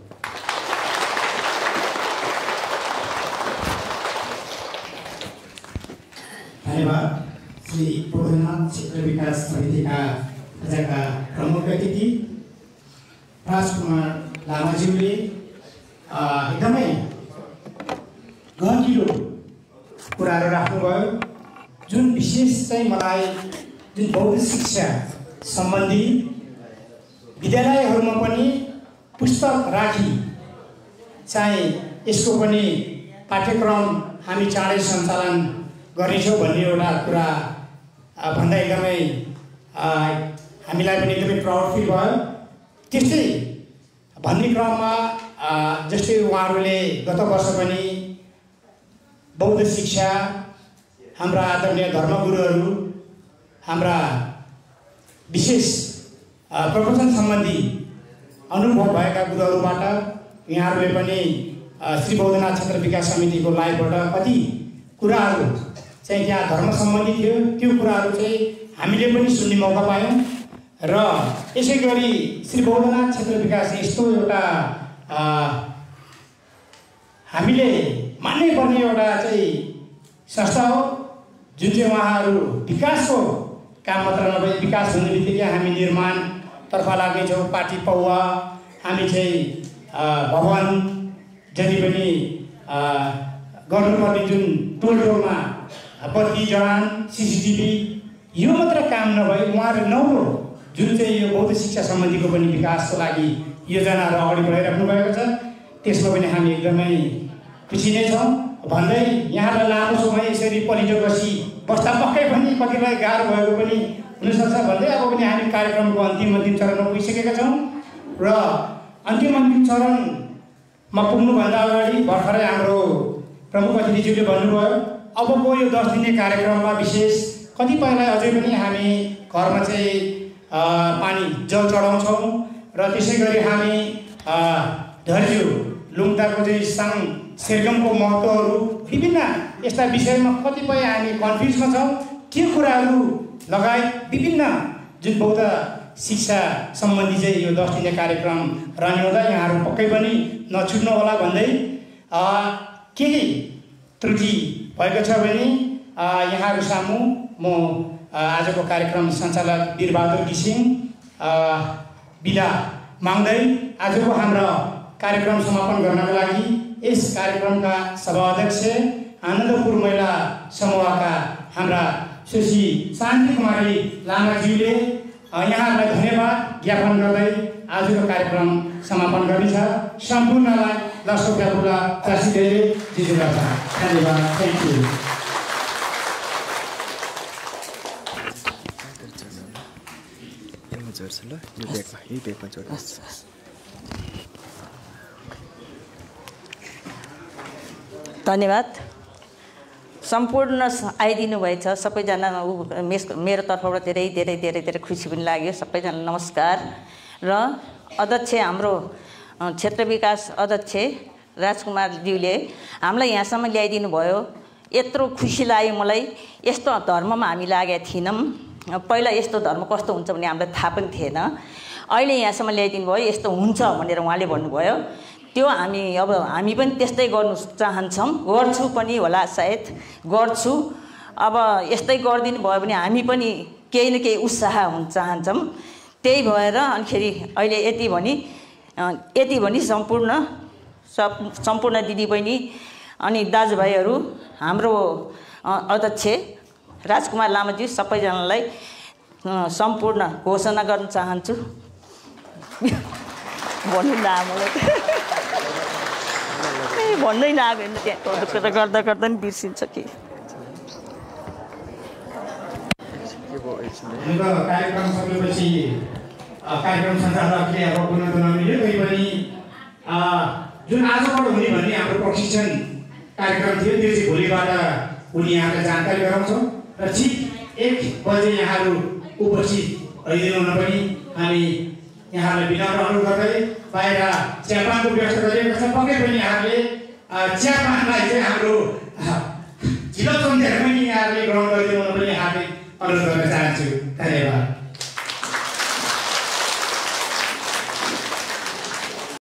धन्यवाद। श्री बौद्धनाथ क्षेत्र विकास समितिका आजका प्रमुख अतिथि राजकुमार लामाज्यूले एकदमै गहिरो कुराहरू राख्नुभयो। जुन विशेष चाहिँ मलाई जुन बौद्ध शिक्षा सम्बन्धी विद्यालयहरूमा पनि पुस्तक राखी चाहिँ यसको पनि पाठ्यक्रम हामी चाँडै सञ्चालन गर्नेछौँ भन्ने एउटा कुरा भन्दा एकदमै हामीलाई पनि एकदमै प्राउड फिल भयो। त्यस्तै भन्ने क्रममा जस्तै उहाँहरूले गत वर्ष पनि बौद्ध शिक्षा हाम्रा आदरणीय धर्मगुरुहरू, हाम्रा विशेष प्रवचन सम्बन्धी अनुभव भएका गुरुहरूबाट यहाँहरूले पनि श्री बौद्धनाथ क्षेत्र विकास समितिको लाइभबाट कति कुराहरू चाहिँ त्यहाँ धर्म सम्बन्धी थियो, त्यो कुराहरू चाहिँ हामीले पनि सुन्ने मौका पायौँ। र यसै गरी श्री बौद्धनाथ क्षेत्र विकास यस्तो एउटा हामीले मान्नै पर्ने एउटा चाहिँ संस्था हो जुन चाहिँ उहाँहरू विकासको काम मात्र नभई विकास हुने बित्तिकै हामी निर्माणतर्फ लाग्नेछौँ। पार्टी पौवा हामी चाहिँ भवन जति पनि गर्नुपर्ने जुन टोलमा बत्ती जडान, CCTV यो मात्र काम नभई उहाँहरू नौलो जुन चाहिँ यो बौद्ध शिक्षा सम्बन्धीको पनि विकासको लागि योजनाहरू अगाडि बढाइराख्नु भएको छ, त्यसमा पनि हामी एकदमै खुसी नै छौँ भन्दै यहाँलाई लामो समय यसरी पलिटो बस्दा पक्कै पनि कतिलाई गाह्रो भएको पनि हुनसक्छ भन्दै अब पनि हामी कार्यक्रमको अन्तिम चरणमा पुगिसकेका छौँ। र अन्तिम चरणमा पुग्नुभन्दा अगाडि भर्खरै हाम्रो प्रमुख अतिथिज्यूले भन्नुभयो अबको यो 10 दिने कार्यक्रममा विशेष कतिपयलाई अझै पनि हामी घरमा चाहिँ पानी जल चढाउँछौँ र त्यसै गरी हामी धर्ज्यू लुङदाको चाहिँ साङ सेरगमको महत्त्वहरू विभिन्न यस्ता विषयमा कतिपय हामी कन्फ्युजमा छौँ। त्यो कुराहरू लगायत विभिन्न जुन बौद्ध शिक्षा सम्बन्धी चाहिँ यो 10 दिने कार्यक्रम रहने हुँदा यहाँहरू पक्कै पनि नछुट्नु होला भन्दै केही त्रुटि भएको छ भने यहाँहरू सामु म आजको कार्यक्रम सञ्चालक वीरबहादुर घिसिङ बिदा माग्दै आजको हाम्रो कार्यक्रम समापन गर्नका लागि यस कार्यक्रमका सभाध्यक्ष आनन्दपुर महिला समूहका हाम्रा सुश्री शान्ति कुमारी लामाज्यूले यहाँहरूलाई धन्यवाद ज्ञापन गर्दै आजको कार्यक्रम समापन गर्नेछ। सम्पूर्णलाई लसोक्यापुला प्रेसिडेन्टले दिनुभएको छ। धन्यवाद। Thank you. धन्यवाद। सम्पूर्ण आइदिनु भएछ सबैजना। मेरो तर्फबाट धेरै धेरै धेरै धेरै खुसी पनि लाग्यो। सबैजना नमस्कार। र अध्यक्ष हाम्रो क्षेत्र विकास अध्यक्ष राजकुमारज्यूले हामीलाई यहाँसम्म ल्याइदिनु भयो। यत्रो खुसी लाग्यो मलाई। यस्तो धर्ममा हामी लागेका थिएनौँ। पहिला यस्तो धर्म कस्तो हुन्छ भन्ने हामीलाई थाहा पनि थिएन। अहिले यहाँसम्म ल्याइदिनु भयो। यस्तो हुन्छ भनेर उहाँले भन्नुभयो। त्यो हामी पनि त्यस्तै गर्नु चाहन्छौँ। गर्छु पनि होला, सायद गर्छु। अब यस्तै गरिदिनु भयो भने हामी पनि केही न केही उत्साह हुन चाहन्छौँ। त्यही भएर अनिखेरि अहिले यति भनी सम्पूर्ण दिदीबहिनी अनि दाजुभाइहरू, हाम्रो अध्यक्ष राजकुमार लामाज्यू सबैजनालाई सम्पूर्ण घोषणा गर्न चाहन्छु। भन्नु नआएको भन्दै नआएको होइन, त्यहाँ गर्दा गर्दा नि बिर्सिन्छ कि। कार्यक्रम सकेपछि कार्यक्रम सञ्चालकले अब पुनः नमिल्यो। तै पनि जुन आजबाट हुने भन्ने हाम्रो प्रशिक्षण कार्यक्रम थियो त्यो चाहिँ भोलिबाट उनी यहाँलाई जानकारी गराउँछौँ। र ठिक 1 बजे यहाँहरू उपस्थित भइदिनु हुन पनि हामी यहाँलाई विनम्र अनुरोध गर्दै बाहिर चियापानको व्यवस्था गरिएको छ। पक्कै पनि यहाँहरूले चियापानलाई चाहिँ हाम्रो झिलो चम्चेर पनि यहाँहरूले ग्रहण गरिदिनु हुन पनि यहाँले अनुरोध